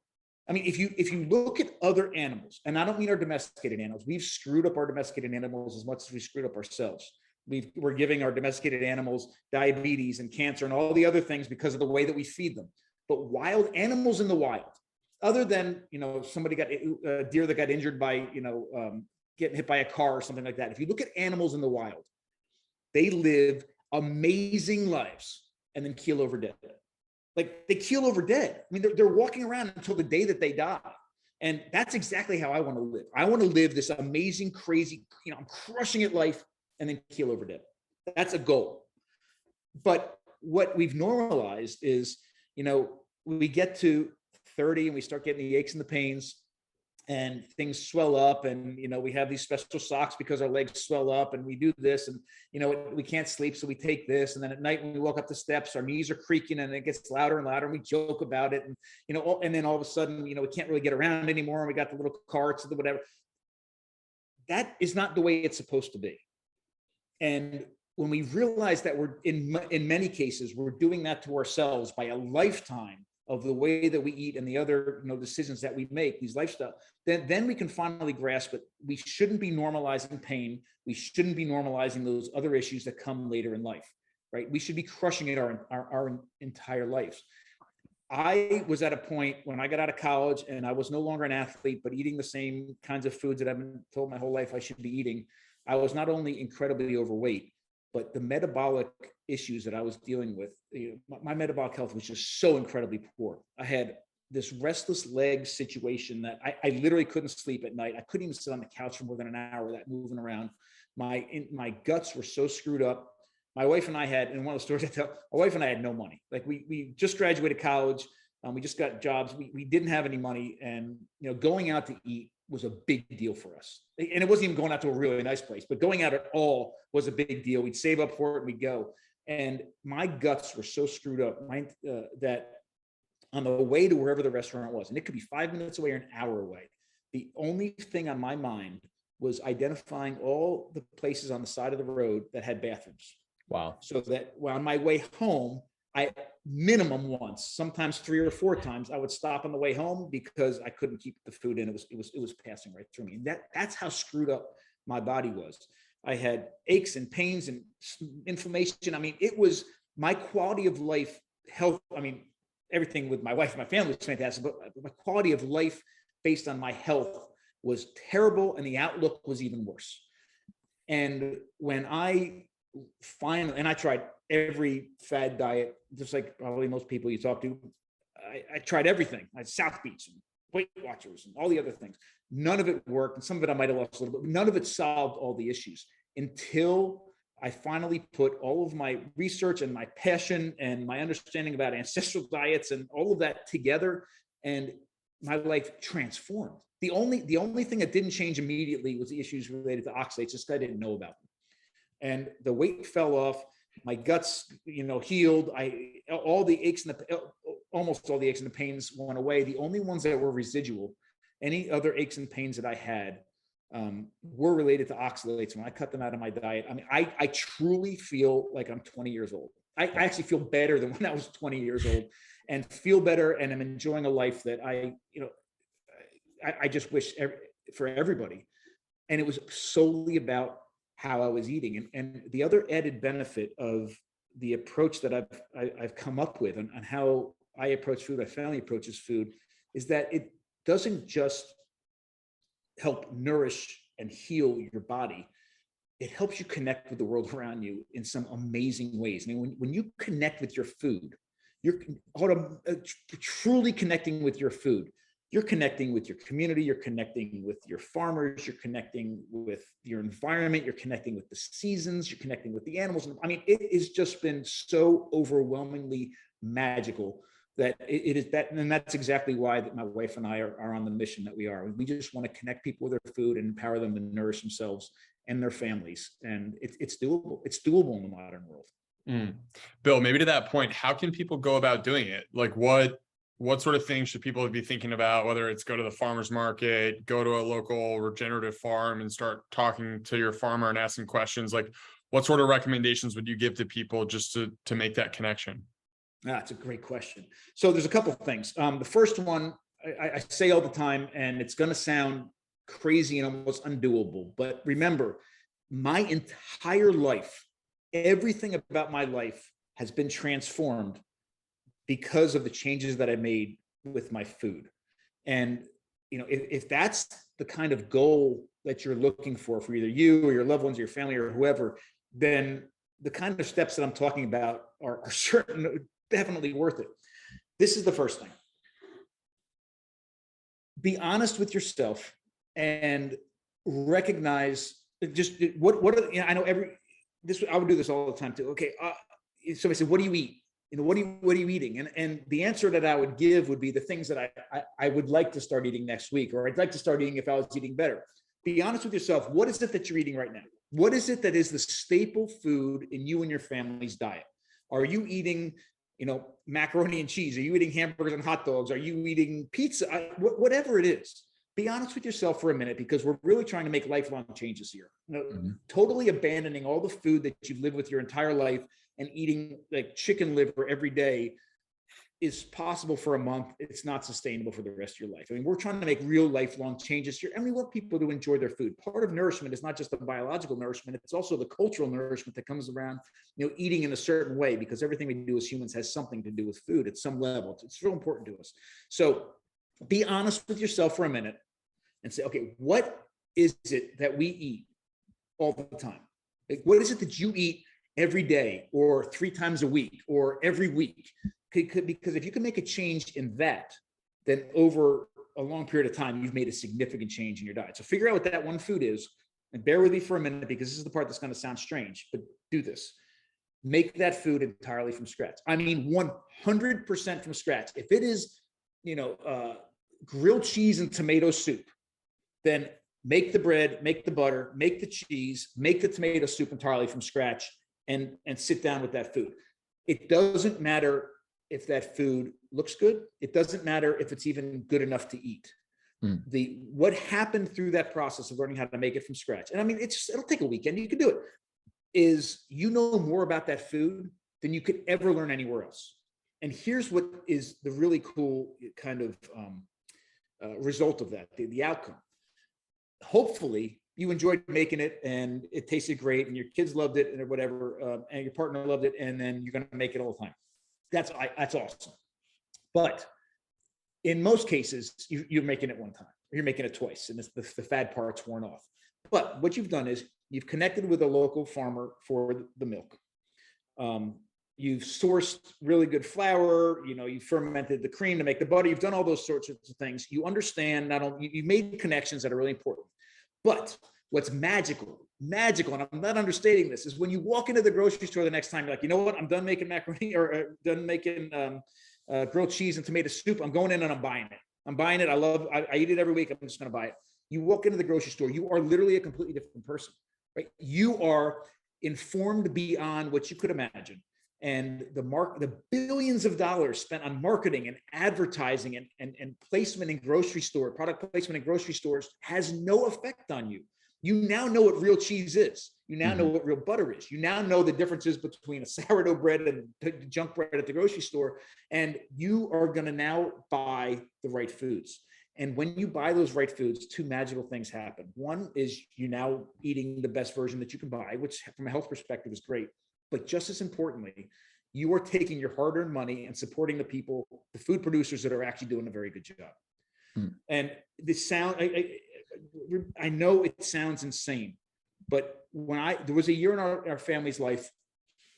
I mean, if you look at other animals, and I don't mean our domesticated animals, we've screwed up our domesticated animals as much as we screwed up ourselves. We're giving our domesticated animals diabetes and cancer and all the other things because of the way that we feed them. But wild animals in the wild, other than, somebody got a deer that got injured by, getting hit by a car or something like that. If you look at animals in the wild, they live amazing lives and then keel over dead. Like, they keel over dead. I mean, they're walking around until the day that they die. And that's exactly how I want to live. I want to live this amazing, crazy, I'm crushing at life, and then keel over dead. That's a goal. But what we've normalized is, we get to 30 and we start getting the aches and the pains, and things swell up, and we have these special socks because our legs swell up, and we do this, and we can't sleep, so we take this, and then at night when we walk up the steps, our knees are creaking and it gets louder and louder, and we joke about it, and and then all of a sudden we can't really get around anymore, and we got the little carts or the whatever. That is not the way it's supposed to be. And when we realize that we're in many cases we're doing that to ourselves by a lifetime of the way that we eat and the other decisions that we make, these lifestyle, then we can finally grasp it. We shouldn't be normalizing pain. We shouldn't be normalizing those other issues that come later in life, right? We should be crushing it our entire lives. I was at a point when I got out of college and I was no longer an athlete, but eating the same kinds of foods that I've been told my whole life I should be eating. I was not only incredibly overweight, but the metabolic issues that I was dealing with, my metabolic health was just so incredibly poor. I had this restless leg situation that I literally couldn't sleep at night. I couldn't even sit on the couch for more than an hour without moving around. My guts were so screwed up. My wife and I had, and one of the stories I tell, my wife and I had no money. Like we just graduated college. We just got jobs. We didn't have any money, and going out to eat was a big deal for us. And it wasn't even going out to a really nice place, but going out at all was a big deal. We'd save up for it and we'd go. And my guts were so screwed up that on the way to wherever the restaurant was, and it could be 5 minutes away or an hour away, the only thing on my mind was identifying all the places on the side of the road that had bathrooms. Wow. So that on my way home, I minimum once, sometimes 3 or 4 times, I would stop on the way home because I couldn't keep the food in. It was passing right through me. And that's how screwed up my body was. I had aches and pains and inflammation. I mean, it was my quality of life, health. I mean, everything with my wife and my family was fantastic, but my quality of life based on my health was terrible, and the outlook was even worse. And when I finally, and I tried every fad diet, just like probably most people you talk to, I tried everything. I had South Beach and Weight Watchers and all the other things. None of it worked, and some of it I might have lost a little bit, but none of it solved all the issues until I finally put all of my research and my passion and my understanding about ancestral diets and all of that together, and my life transformed. The only thing that didn't change immediately was the issues related to oxalates. Just I didn't know about them. And the weight fell off. My guts, healed. Almost all the aches and the pains went away. The only ones that were residual, any other aches and pains that I had, were related to oxalates. When I cut them out of my diet, I mean, I truly feel like I'm 20 years old. I actually feel better than when I was 20 years old, and feel better, and I'm enjoying a life that I just wish for everybody. And it was solely about how I was eating. And the other added benefit of the approach that I've come up with on how I approach food, my family approaches food, is that it doesn't just help nourish and heal your body. It helps you connect with the world around you in some amazing ways. I mean, when you connect with your food, you're truly connecting with your food. You're connecting with your community, you're connecting with your farmers, you're connecting with your environment, you're connecting with the seasons, you're connecting with the animals. I mean, it has just been so overwhelmingly magical that it is that, and that's exactly why that my wife and I are on the mission that we are. We just want to connect people with their food and empower them to nourish themselves and their families. And it's doable. It's doable in the modern world. Bill, maybe to that point, how can people go about doing it? Like what sort of things should people be thinking about, whether it's go to the farmer's market, go to a local regenerative farm and start talking to your farmer and asking questions? Like, what sort of recommendations would you give to people just to make that connection? That's a great question. So there's a couple of things. The first one, I say all the time, and it's going to sound crazy and almost undoable, but remember, my entire life, everything about my life has been transformed because of the changes that I made with my food. And, if that's the kind of goal that you're looking for either you or your loved ones or your family or whoever, then the kind of steps that I'm talking about are definitely worth it. This is the first thing. Be honest with yourself and recognize just what I know I would do this all the time too. Okay. somebody said, what do you eat? What are you eating? And the answer that I would give would be the things that I would like to start eating next week, or I'd like to start eating if I was eating better. Be honest with yourself. What is it that you're eating right now? What is it that is the staple food in you and your family's diet? Are you eating, macaroni and cheese? Are you eating hamburgers and hot dogs? Are you eating pizza? Whatever it is, be honest with yourself for a minute, because we're really trying to make lifelong changes here. Totally abandoning all the food that you've lived with your entire life and eating like chicken liver every day is possible for a month. It's not sustainable for the rest of your life. I mean, we're trying to make real lifelong changes here, and we want people to enjoy their food. Part of nourishment is not just the biological nourishment, it's also the cultural nourishment that comes around, eating in a certain way, because everything we do as humans has something to do with food at some level. It's real important to us. So be honest with yourself for a minute and say, okay, what is it that we eat all the time? Like, what is it that you eat every day, or 3 times a week, or every week? Because if you can make a change in that, then over a long period of time, you've made a significant change in your diet. So figure out what that one food is, and bear with me for a minute, because this is the part that's going to sound strange, but do this. Make that food entirely from scratch. I mean, 100% from scratch. If it is, grilled cheese and tomato soup, then make the bread, make the butter, make the cheese, make the tomato soup entirely from scratch, and sit down with that food. It doesn't matter if that food looks good. It doesn't matter if it's even good enough to eat. What happened through that process of learning how to make it from scratch, and I mean, it'll take a weekend, you can do it, is more about that food than you could ever learn anywhere else. And here's what is the really cool kind of result of that, the outcome. Hopefully you enjoyed making it and it tasted great and your kids loved it and whatever, and your partner loved it, and then you're going to make it all the time. That's awesome. But in most cases, you're making it one time, or you're making it twice, and the fad part's worn off. But what you've done is you've connected with a local farmer for the milk. You've sourced really good flour. You fermented the cream to make the butter. You've done all those sorts of things. You understand, not only you made connections that are really important. But what's magical, and I'm not understating this, is when you walk into the grocery store the next time, you're like, you know what? I'm done making macaroni, or done making grilled cheese and tomato soup. I'm going in and I'm buying it. I eat it every week. I'm just going to buy it. You walk into the grocery store, you are literally a completely different person, right? You are informed beyond what you could imagine. And the billions of dollars spent on marketing and advertising and placement in product placement in grocery stores has no effect on you. You now know what real cheese is. You now know what real butter is. You now know the differences between a sourdough bread and junk bread at the grocery store. And you are going to now buy the right foods. And when you buy those right foods, 2 magical things happen. One is you're now eating the best version that you can buy, which from a health perspective is great. But just as importantly, you are taking your hard-earned money and supporting the food producers that are actually doing a very good job. And I know it sounds insane, but there was a year in our family's life,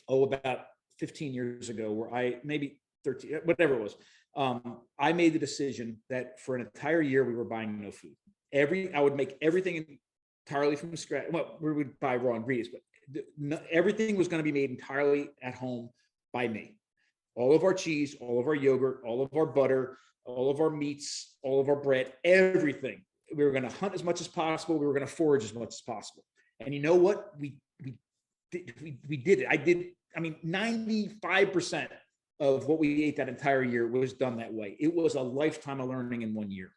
about 15 years ago, where maybe 13, whatever it was, I made the decision that for an entire year we were buying no food. I would make everything entirely from scratch. Well, we would buy raw ingredients, but everything was going to be made entirely at home by me. All of our cheese, all of our yogurt, all of our butter, all of our meats, all of our bread, everything. We were going to hunt as much as possible. We were going to forage as much as possible. And you know what? We did it. I mean, 95% of what we ate that entire year was done that way. It was a lifetime of learning in 1 year.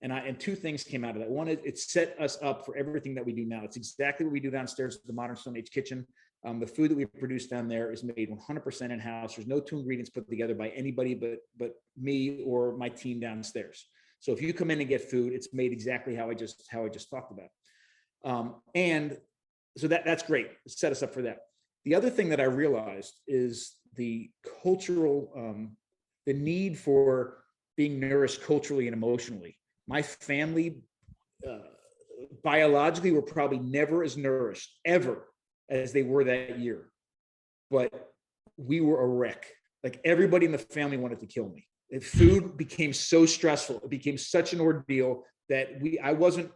And 2 things came out of that. One, it set us up for everything that we do now. It's exactly what we do downstairs at the modern Stone Age kitchen. The food that we produce down there is made 100% in-house. There's no 2 ingredients put together by anybody but me or my team downstairs. So if you come in and get food, it's made exactly how I just talked about. And so that's great. It set us up for that. The other thing that I realized is the cultural, the need for being nourished culturally and emotionally. My family, biologically, were probably never as nourished ever as they were that year, but we were a wreck. Like, everybody in the family wanted to kill me. Food became so stressful. It became such an ordeal that I wasn't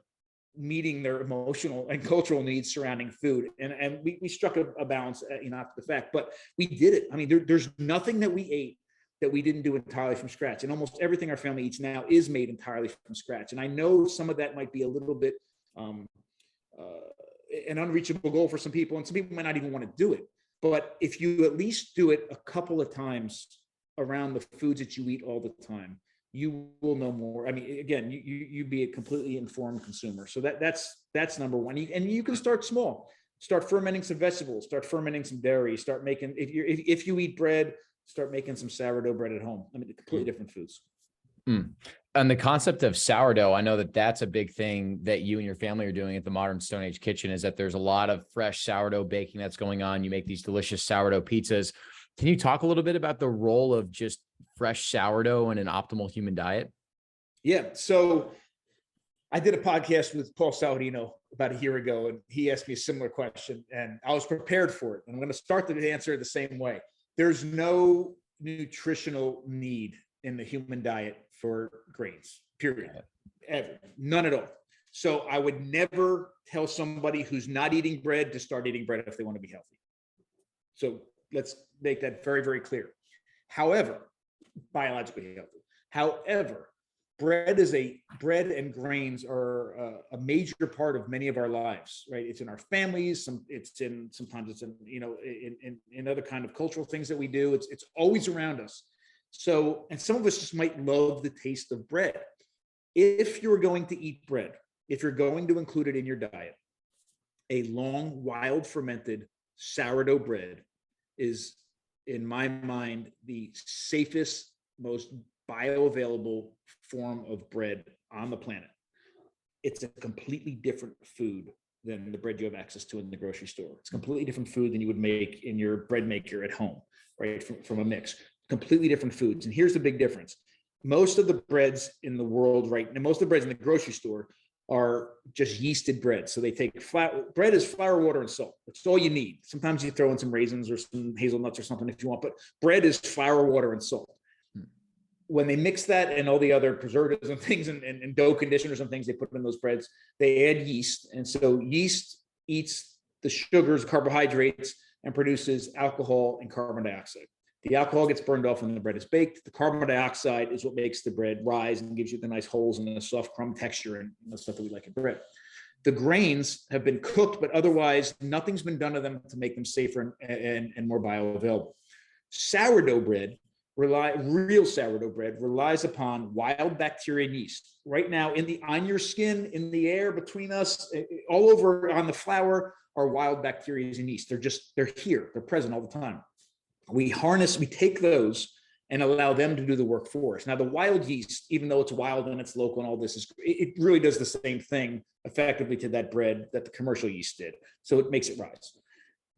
meeting their emotional and cultural needs surrounding food. And we struck a balance, after the fact, but we did it. I mean, there's nothing that we ate that we didn't do entirely from scratch. And almost everything our family eats now is made entirely from scratch. And I know some of that might be a little bit an unreachable goal for some people, and some people might not even want to do it. But if you at least do it a couple of times around the foods that you eat all the time, you will know more. I mean, again, you be a completely informed consumer. So that's number one. And you can start small. Start fermenting some vegetables. Start fermenting some dairy. Start making, if you eat bread, start making some sourdough bread at home. I mean, completely different foods. And the concept of sourdough, I know that that's a big thing that you and your family are doing at the Modern Stone Age Kitchen, is that there's a lot of fresh sourdough baking that's going on. You make these delicious sourdough pizzas. Can you talk a little bit about the role of just fresh sourdough in an optimal human diet? Yeah. So I did a podcast with Paul Saladino about a year ago, and he asked me a similar question, and I was prepared for it. And I'm going to start the answer the same way. There's no nutritional need in the human diet for grains, period. Ever. None at all. So I would never tell somebody who's not eating bread to start eating bread if they want to be healthy. So let's make that very, very clear. However, biologically healthy. However, bread and grains are a major part of many of our lives, right? It's in our families. Sometimes it's in other kind of cultural things that we do. It's always around us. So, and some of us just might love the taste of bread. If you're going to eat bread, if you're going to include it in your diet, a long, wild fermented sourdough bread is, in my mind, the safest, most bioavailable form of bread on the planet. It's a completely different food than the bread you have access to in the grocery store. It's a completely different food than you would make in your bread maker at home, right? From a mix. Completely different foods. And here's the big difference. Most of the breads in the world right now, most of the breads in the grocery store are just yeasted bread. So they take bread is flour, water, and salt. That's all you need. Sometimes you throw in some raisins or some hazelnuts or something if you want, but bread is flour, water, and salt. When they mix that and all the other preservatives and things and dough conditioners and things they put in those breads, they add yeast. And so yeast eats the sugars, carbohydrates, and produces alcohol and carbon dioxide. The alcohol gets burned off when the bread is baked. The carbon dioxide is what makes the bread rise and gives you the nice holes and the soft crumb texture and the stuff that we like in bread. The grains have been cooked, but otherwise nothing's been done to them to make them safer and more bioavailable. Sourdough bread, real sourdough bread, relies upon wild bacteria and yeast. Right now, on your skin, in the air between us, all over on the flour are wild bacteria and yeast. They're here. They're present all the time. We take those and allow them to do the work for us. Now, the wild yeast, even though it's wild and it's local and all this, it really does the same thing effectively to that bread that the commercial yeast did. So it makes it rise.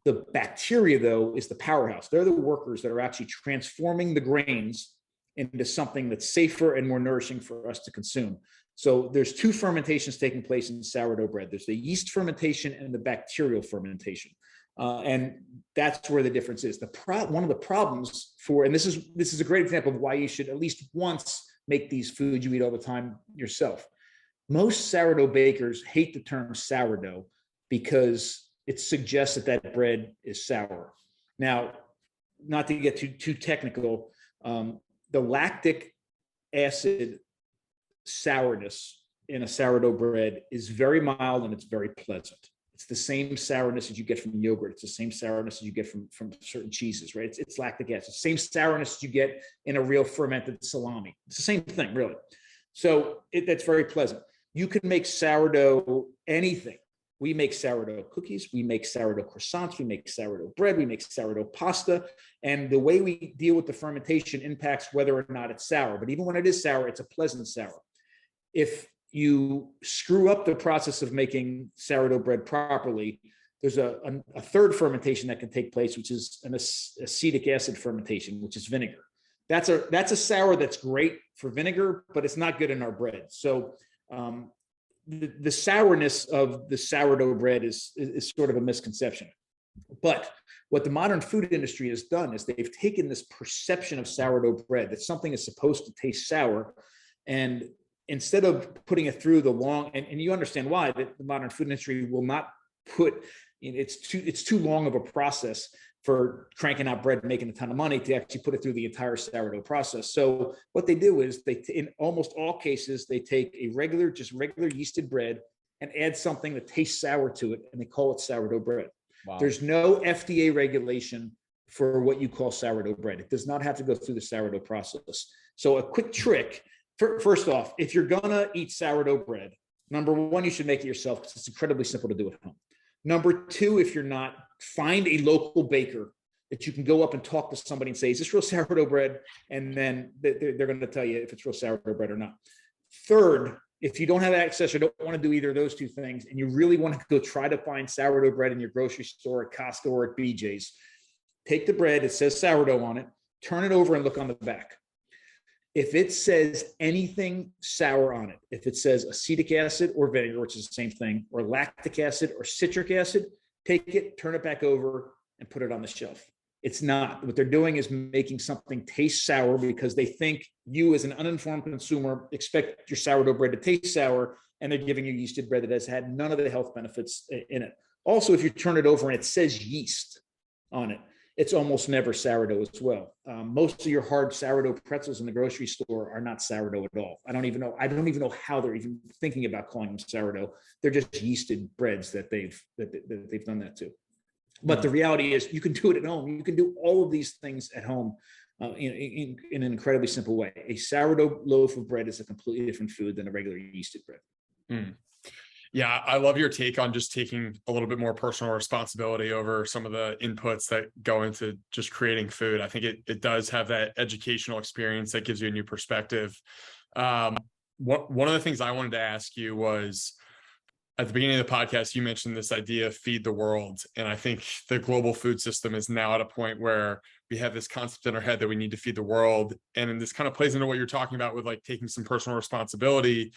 The bacteria, though, is the powerhouse. They're the workers that are actually transforming the grains into something that's safer and more nourishing for us to consume. So there's two fermentations taking place in sourdough bread. There's the yeast fermentation and the bacterial fermentation. And that's where the difference is. One of the problems and this is a great example of why you should at least once make these foods you eat all the time yourself. Most sourdough bakers hate the term sourdough because it suggests that bread is sour. Now, not to get too technical, the lactic acid sourness in a sourdough bread is very mild and it's very pleasant. It's the same sourness as you get from yogurt. It's the same sourness as you get from certain cheeses, right? It's lactic acid. Same sourness as you get in a real fermented salami. It's the same thing, really. So that's very pleasant. You can make sourdough anything. We make sourdough cookies. We make sourdough croissants. We make sourdough bread. We make sourdough pasta. And the way we deal with the fermentation impacts whether or not it's sour. But even when it is sour, it's a pleasant sour. If you screw up the process of making sourdough bread properly, there's a third fermentation that can take place, which is an acetic acid fermentation, which is vinegar. That's a sour that's great for vinegar, but it's not good in our bread. So the sourness of the sourdough bread is sort of a misconception. But what the modern food industry has done is they've taken this perception of sourdough bread, that something is supposed to taste sour, and instead of putting it through the long, and you understand why the modern food industry will not put, it's too long of a process for cranking out bread and making a ton of money to actually put it through the entire sourdough process. So what they do is in almost all cases, they take a regular yeasted bread and add something that tastes sour to it, and they call it sourdough bread. Wow. There's no FDA regulation for what you call sourdough bread. It does not have to go through the sourdough process. So a quick trick, first off, if you're gonna eat sourdough bread, number one, you should make it yourself because it's incredibly simple to do at home. Number two, if you're not, find a local baker that you can go up and talk to somebody and say, is this real sourdough bread? And then they're going to tell you if it's real sourdough bread or not. Third, if you don't have access or don't want to do either of those two things, and you really want to go try to find sourdough bread in your grocery store, at Costco or at BJ's, take the bread, it says sourdough on it, turn it over and look on the back. If it says anything sour on it, if it says acetic acid or vinegar, which is the same thing, or lactic acid or citric acid, take it, turn it back over, and put it on the shelf. It's not. What they're doing is making something taste sour because they think you, as an uninformed consumer, expect your sourdough bread to taste sour, and they're giving you yeasted bread that has had none of the health benefits in it. Also, if you turn it over and it says yeast on it, it's almost never sourdough as well. Most of your hard sourdough pretzels in the grocery store are not sourdough at all. I don't even know how they're even thinking about calling them sourdough. They're just yeasted breads that they've done that to. But the reality is, you can do it at home. You can do all of these things at home in an incredibly simple way. A sourdough loaf of bread is a completely different food than a regular yeasted bread. Mm. Yeah, I love your take on just taking a little bit more personal responsibility over some of the inputs that go into just creating food. I think it does have that educational experience that gives you a new perspective. One of the things I wanted to ask you was, at the beginning of the podcast, you mentioned this idea of feed the world. And I think the global food system is now at a point where we have this concept in our head that we need to feed the world. And this kind of plays into what you're talking about with like taking some personal responsibility.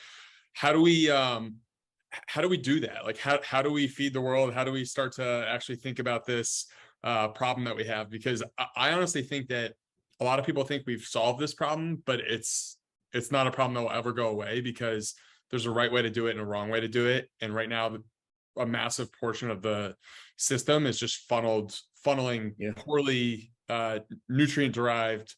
How do we do that? Like, how do we feed the world? How do we start to actually think about this problem that we have? Because I honestly think that a lot of people think we've solved this problem, but it's not a problem that will ever go away, because there's a right way to do it and a wrong way to do it. And right now, a massive portion of the system is just funneling poorly nutrient derived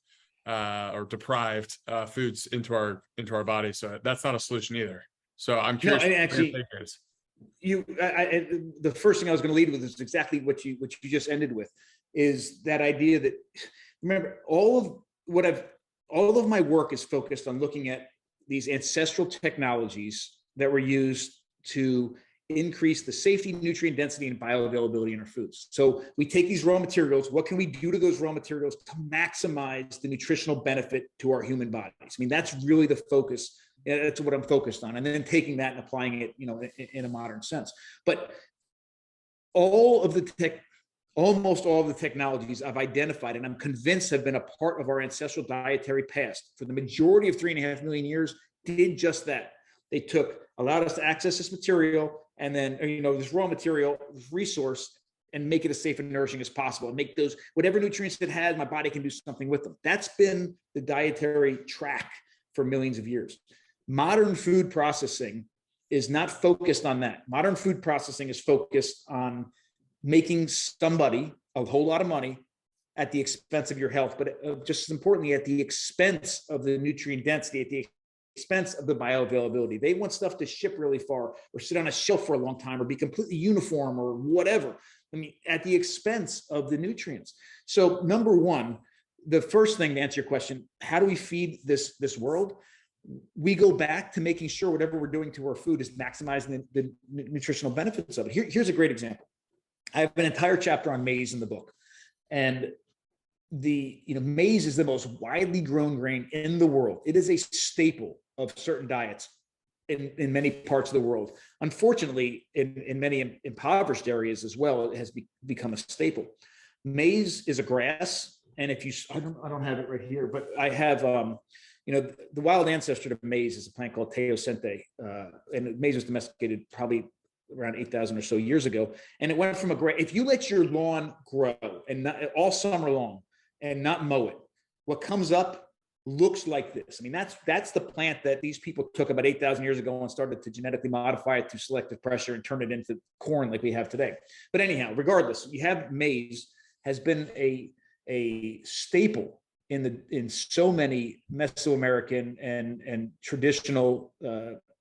or deprived foods into our body. So that's not a solution either. So I'm curious. No, actually, the first thing I was going to lead with is exactly what you just ended with, is that idea that, remember, all of my work is focused on looking at these ancestral technologies that were used to increase the safety, nutrient density, and bioavailability in our foods. So we take these raw materials. What can we do to those raw materials to maximize the nutritional benefit to our human bodies? I mean, that's really the focus. That's what I'm focused on. And then taking that and applying it, in a modern sense. But almost all of the technologies I've identified, and I'm convinced have been a part of our ancestral dietary past for the majority of 3.5 million years, did just that. They allowed us to access this material, and then, this raw material, this resource, and make it as safe and nourishing as possible, and make those, whatever nutrients it had, my body can do something with them. That's been the dietary track for millions of years. Modern food processing is not focused on that. Modern food processing is focused on making somebody a whole lot of money at the expense of your health, but just as importantly, at the expense of the nutrient density, at the expense of the bioavailability. They want stuff to ship really far, or sit on a shelf for a long time, or be completely uniform, or whatever. I mean, at the expense of the nutrients. So number one, the first thing to answer your question, how do we feed this world? We go back to making sure whatever we're doing to our food is maximizing the nutritional benefits of it. Here's a great example. I have an entire chapter on maize in the book, and maize is the most widely grown grain in the world. It is a staple of certain diets in many parts of the world. Unfortunately, in many impoverished areas as well, it has become a staple. Maize is a grass, and I don't have it right here, but I have the wild ancestor to maize is a plant called teosinte, and maize was domesticated probably around 8,000 or so years ago. And it went from if you let your lawn grow and all summer long and not mow it, what comes up looks like this. I mean, that's the plant that these people took about 8,000 years ago and started to genetically modify it through selective pressure and turn it into corn like we have today. But anyhow, regardless, you have maize has been a staple in so many Mesoamerican and traditional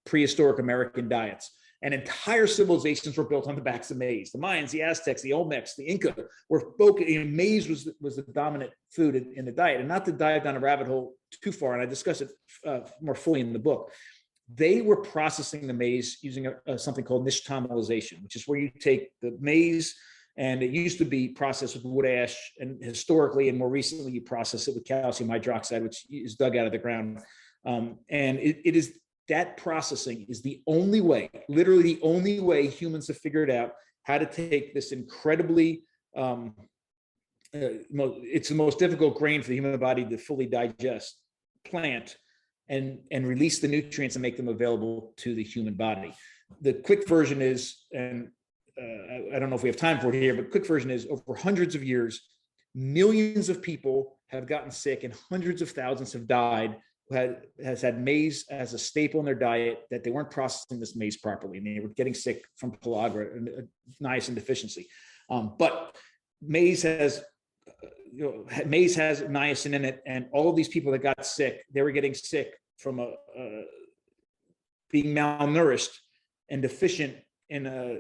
prehistoric American diets. And entire civilizations were built on the backs of maize. The Mayans, the Aztecs, the Olmecs, the Inca were focused. Maize was the dominant food in the diet. And not to dive down a rabbit hole too far, and I discuss it more fully in the book, they were processing the maize using something called nixtamalization, which is where you take the maize, and it used to be processed with wood ash, and historically and more recently you process it with calcium hydroxide, which is dug out of the ground. And it is that processing is the only way, literally the only way humans have figured out how to take this incredibly, it's the most difficult grain for the human body to fully digest, plant, and release the nutrients and make them available to the human body. The quick version is, and I don't know if we have time for it here, but quick version is, over hundreds of years, millions of people have gotten sick and hundreds of thousands have died who has had maize as a staple in their diet, that they weren't processing this maize properly and they were getting sick from pellagra and niacin deficiency. But maize has niacin in it, and all of these people that got sick, they were getting sick from being malnourished and deficient in a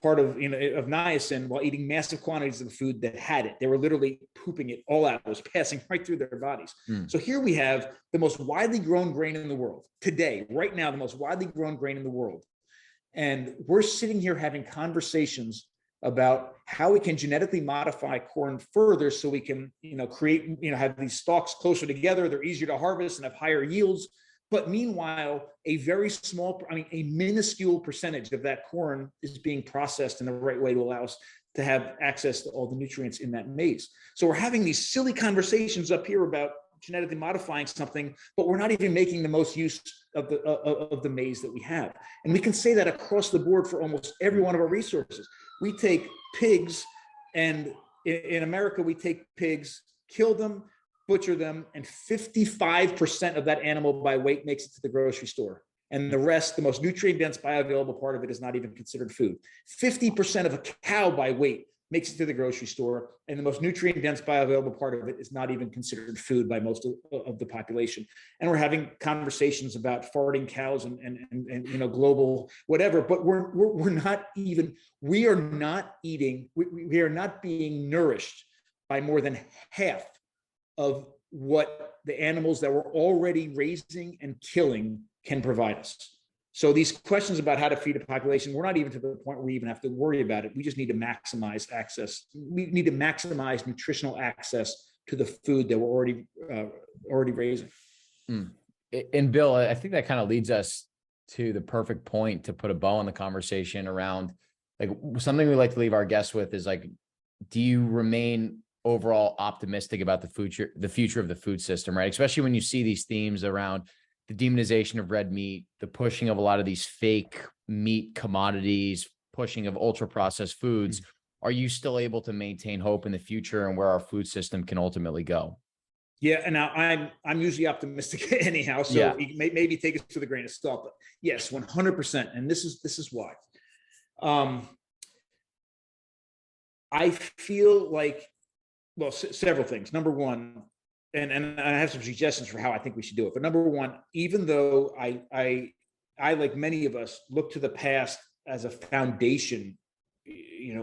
part of niacin while eating massive quantities of the food that had it. They were literally pooping it all out. It was passing right through their bodies. So here we have the most widely grown grain in the world today, right now, the most widely grown grain in the world. And we're sitting here having conversations about how we can genetically modify corn further so we can, create, have these stalks closer together. They're easier to harvest and have higher yields. But meanwhile, a minuscule percentage of that corn is being processed in the right way to allow us to have access to all the nutrients in that maize. So we're having these silly conversations up here about genetically modifying something, but we're not even making the most use of the maize that we have. And we can say that across the board for almost every one of our resources. We take pigs, and in America, we take pigs, kill them, butcher them, and 55% of that animal by weight makes it to the grocery store. And the rest, the most nutrient-dense bioavailable part of it, is not even considered food. 50% of a cow by weight makes it to the grocery store, and the most nutrient-dense bioavailable part of it is not even considered food by most of the population. And we're having conversations about farting cows and global whatever, but we are not being nourished by more than half of what the animals that we're already raising and killing can provide us. So these questions about how to feed a population, we're not even to the point where we even have to worry about it. We just need to maximize access. We need to maximize nutritional access to the food that we're already raising. And Bill, I think that kind of leads us to the perfect point to put a bow on the conversation around, like, something we like to leave our guests with is, like, do you remain overall optimistic about the future of the food system, right? Especially when you see these themes around the demonization of red meat, the pushing of a lot of these fake meat commodities, pushing of ultra processed foods. Are you still able to maintain hope in the future and where our food system can ultimately go? Yeah, and now I'm usually optimistic anyhow, so yeah. Maybe take it with a grain of salt, but yes, 100%. And this is why. I feel like, well, several things. Number one, and I have some suggestions for how I think we should do it. But number one, even though I like many of us look to the past as a foundation,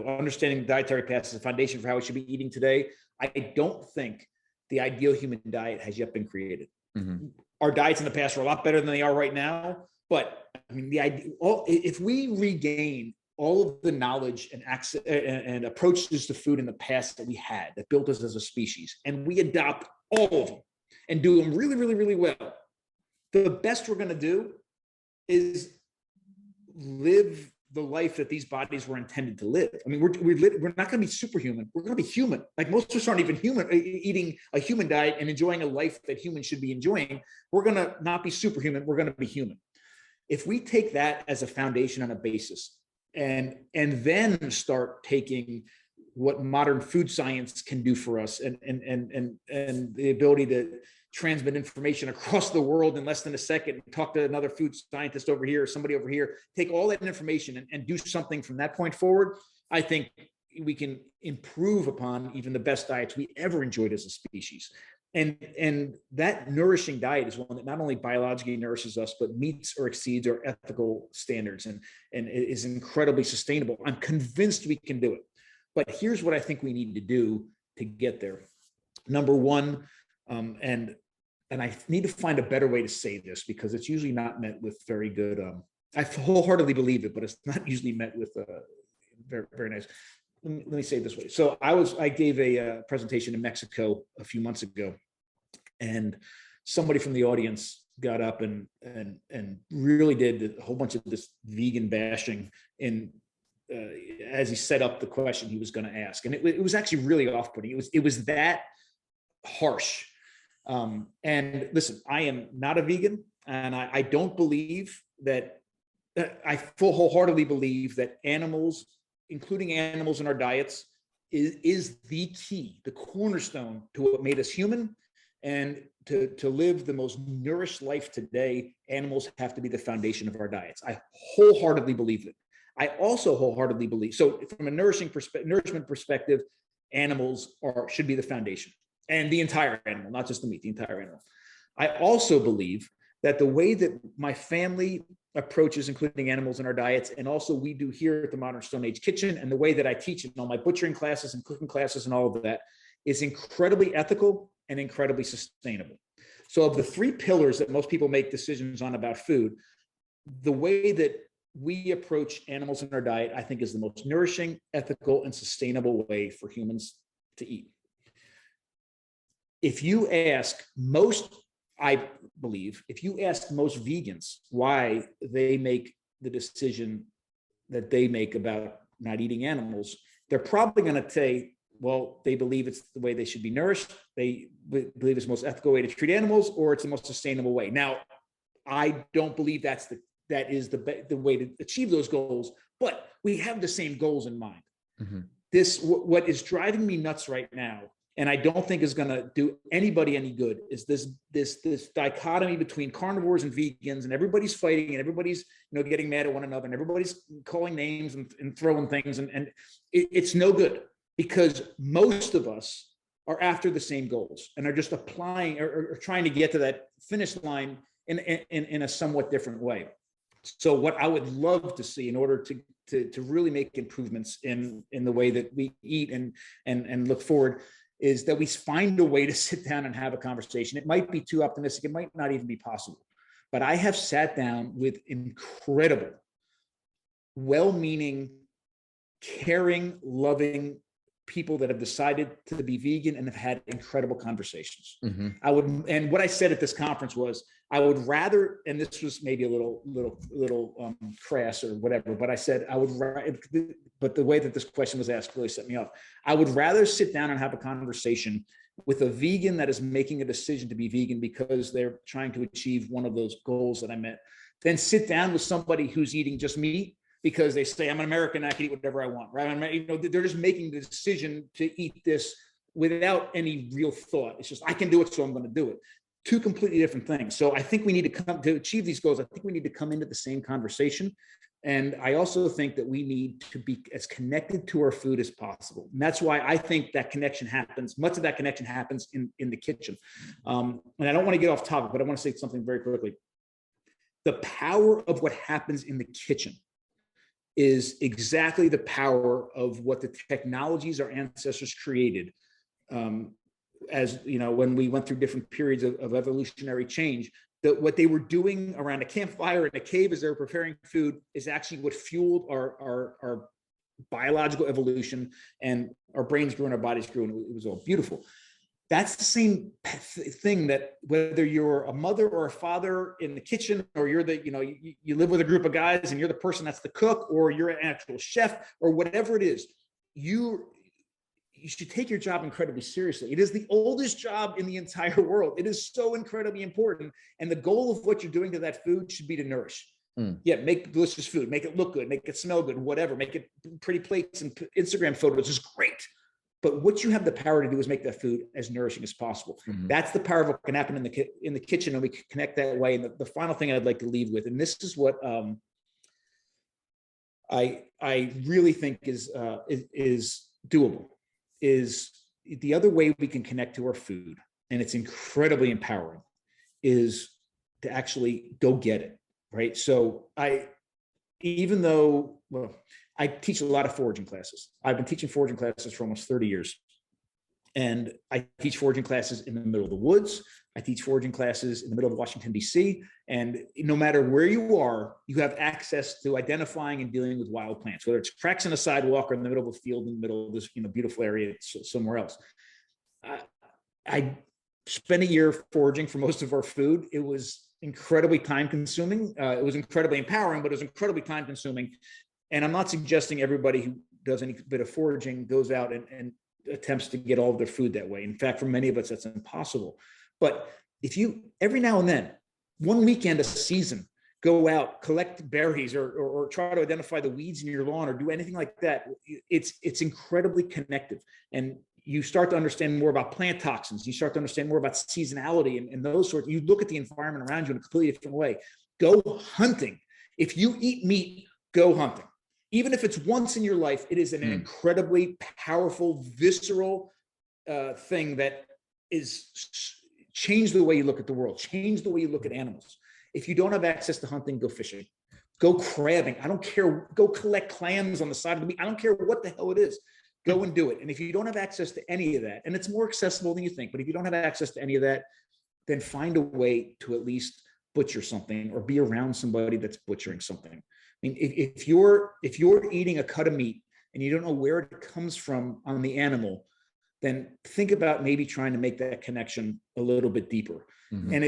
understanding the dietary past as a foundation for how we should be eating today, I don't think the ideal human diet has yet been created. Mm-hmm. Our diets in the past are a lot better than they are right now. But I mean, if we regain all of the knowledge and access and approaches to food in the past that we had, that built us as a species, and we adopt all of them and do them really, really, really well, the best we're going to do is live the life that these bodies were intended to live. I mean, we're not going to be superhuman. We're going to be human. Like, most of us aren't even human, eating a human diet and enjoying a life that humans should be enjoying. We're going to not be superhuman. We're going to be human. If we take that as a foundation and a basis, and then start taking what modern food science can do for us, and the ability transmit information across the world in less than a second, talk to another food scientist over here, somebody over here, take all that information and do something from that point forward, I think we can improve upon even the best diets we ever enjoyed as a species. And that nourishing diet is one that not only biologically nourishes us, but meets or exceeds our ethical standards and is incredibly sustainable. I'm convinced we can do it. But here's what I think we need to do to get there. Number one, and I need to find a better way to say this because it's usually not met with very good. I wholeheartedly believe it, but it's not usually met with very, very nice. Let me say it this way. So I gave a presentation in Mexico a few months ago, and somebody from the audience got up and really did a whole bunch of this vegan bashing as he set up the question he was going to ask, and it was actually really off-putting. It was that harsh. And listen, I am not a vegan, and I don't believe that. I wholeheartedly believe that animals, including animals in our diets, is the key, the cornerstone to what made us human. And to live the most nourished life today, animals have to be the foundation of our diets. I wholeheartedly believe it. I also wholeheartedly believe, so from a nourishment perspective, animals should be the foundation, and the entire animal, not just the meat, the entire animal. I also believe that the way that my family approaches including animals in our diets, and also we do here at the Modern Stone Age Kitchen, and the way that I teach in all my butchering classes and cooking classes and all of that, is incredibly ethical and incredibly sustainable. So of the three pillars that most people make decisions on about food, the way that we approach animals in our diet, I think, is the most nourishing, ethical, and sustainable way for humans to eat. If you ask most, I believe, if you ask most vegans why they make the decision that they make about not eating animals, they're probably going to say, well, they believe it's the way they should be nourished. They believe it's the most ethical way to treat animals, or it's the most sustainable way. Now, I don't believe that is the way to achieve those goals, but we have the same goals in mind. Mm-hmm. What is driving me nuts right now, and I don't think is going to do anybody any good, is this dichotomy between carnivores and vegans, and everybody's fighting, and everybody's getting mad at one another, and everybody's calling names and throwing things, and it's no good, because most of us are after the same goals and are just applying or trying to get to that finish line in a somewhat different way. So what I would love to see in order to really make improvements in the way that we eat and look forward, is that we find a way to sit down and have a conversation. It might be too optimistic. It might not even be possible. But I have sat down with incredible, well-meaning, caring, loving people that have decided to be vegan and have had incredible conversations. Mm-hmm. And what I said at this conference was, I would rather, and this was maybe a little crass or whatever, but I said, but the way that this question was asked really set me up. I would rather sit down and have a conversation with a vegan that is making a decision to be vegan because they're trying to achieve one of those goals that I met, than sit down with somebody who's eating just meat because they say, I'm an American, I can eat whatever I want, right? They're just making the decision to eat this without any real thought. It's just, I can do it, so I'm going to do it. Two completely different things. So I think we need to achieve these goals. I think we need to come into the same conversation. And I also think that we need to be as connected to our food as possible. And that's why I think that connection happens. Much of that connection happens in the kitchen. And I don't want to get off topic, but I want to say something very quickly. The power of what happens in the kitchen is exactly the power of what the technologies our ancestors created. As you know, when we went through different periods of evolutionary change, that what they were doing around a campfire in a cave as they were preparing food is actually what fueled our biological evolution, and our brains grew and our bodies grew, and it was all beautiful. That's the same thing, that whether you're a mother or a father in the kitchen, or you're you live with a group of guys and you're the person that's the cook, or you're an actual chef, or whatever it is, you should take your job incredibly seriously. It is the oldest job in the entire world. It is so incredibly important. And the goal of what you're doing to that food should be to nourish. Yeah, make delicious food, make it look good, make it smell good, whatever, make it pretty plates and Instagram photos is great. But what you have the power to do is make that food as nourishing as possible. That's the power of what can happen in the kitchen, and we can connect that way. And the final thing I'd like to leave with, and this is what I really think is doable, is the other way we can connect to our food, and it's incredibly empowering, is to actually go get it, right? So even though I teach a lot of foraging classes. I've been teaching foraging classes for almost 30 years. And I teach foraging classes in the middle of the woods. I teach foraging classes in the middle of Washington, D.C. And no matter where you are, you have access to identifying and dealing with wild plants, whether it's cracks in a sidewalk or in the middle of a field, in the middle of this beautiful area somewhere else. I spent a year foraging for most of our food. It was incredibly time consuming. It was incredibly empowering, but it was incredibly time consuming. And I'm not suggesting everybody who does any bit of foraging goes out and attempts to get all of their food that way. In fact, for many of us, that's impossible. But if you, every now and then, one weekend a season, go out, collect berries or try to identify the weeds in your lawn or do anything like that, it's incredibly connective. And you start to understand more about plant toxins. You start to understand more about seasonality and those sorts. You look at the environment around you in a completely different way. Go hunting. If you eat meat, go hunting. Even if it's once in your life, it is an incredibly powerful, visceral thing that is change the way you look at the world, change the way you look at animals. If you don't have access to hunting, go fishing, go crabbing. I don't care. Go collect clams on the side of the beach. I don't care what the hell it is. Go and do it. And if you don't have access to any of that, and it's more accessible than you think, but if you don't have access to any of that, then find a way to at least butcher something or be around somebody that's butchering something. I mean, if you're eating a cut of meat and you don't know where it comes from on the animal, then think about maybe trying to make that connection a little bit deeper. And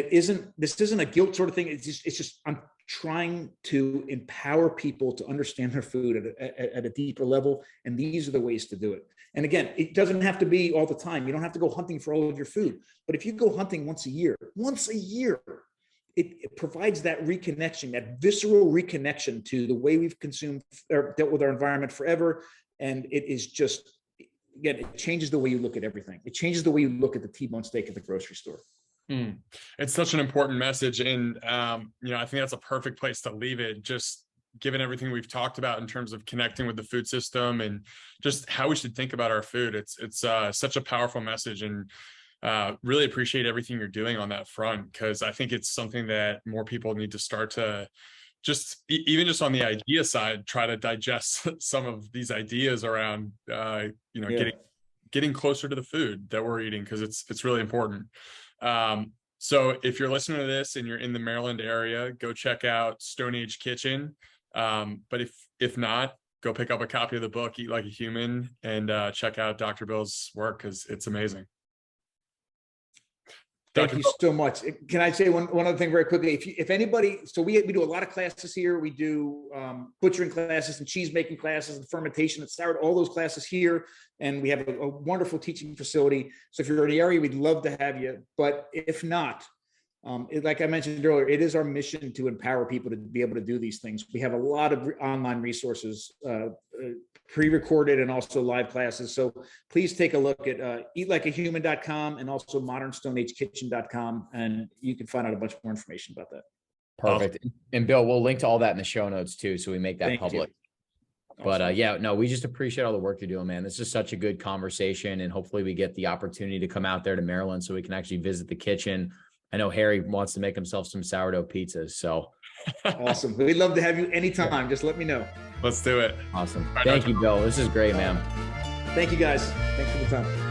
this isn't a guilt sort of thing. It's just I'm trying to empower people to understand their food at a deeper level. And these are the ways to do it. And again, it doesn't have to be all the time. You don't have to go hunting for all of your food. But if you go hunting once a year, it provides that reconnection, that visceral reconnection to the way we've consumed or dealt with our environment forever. And it is just, again, it changes the way you look at everything. It changes the way you look at the T-bone steak at the grocery store. It's such an important message. And, I think that's a perfect place to leave it. Just given everything we've talked about in terms of connecting with the food system and just how we should think about our food. It's such a powerful message, and really appreciate everything you're doing on that front, because I think it's something that more people need to start to just, even just on the idea side, try to digest some of these ideas around, getting closer to the food that we're eating, because it's really important. So if you're listening to this and you're in the Maryland area, go check out Stone Age Kitchen. But if not, go pick up a copy of the book, Eat Like a Human, and check out Dr. Bill's work, because it's amazing. Thank you so much. Can I say one other thing very quickly? If anybody, so we do a lot of classes here. We do butchering classes and cheese making classes and fermentation and sourdough, all those classes here. And we have a wonderful teaching facility. So if you're in the area, we'd love to have you. But if not, like I mentioned earlier, it is our mission to empower people to be able to do these things. We have a lot of online resources, pre-recorded and also live classes. So please take a look at eatlikeahuman.com and also modernstoneagekitchen.com, and you can find out a bunch more information about that. Perfect. And Bill, we'll link to all that in the show notes too, so we make that public. Awesome. But we just appreciate all the work you're doing, man. This is such a good conversation, and hopefully we get the opportunity to come out there to Maryland so we can actually visit the kitchen. I know Harry wants to make himself some sourdough pizzas, so. Awesome. We'd love to have you anytime. Just let me know. Let's do it. Awesome. Thank you, Bill. This is great, man. Thank you, guys. Thanks for the time.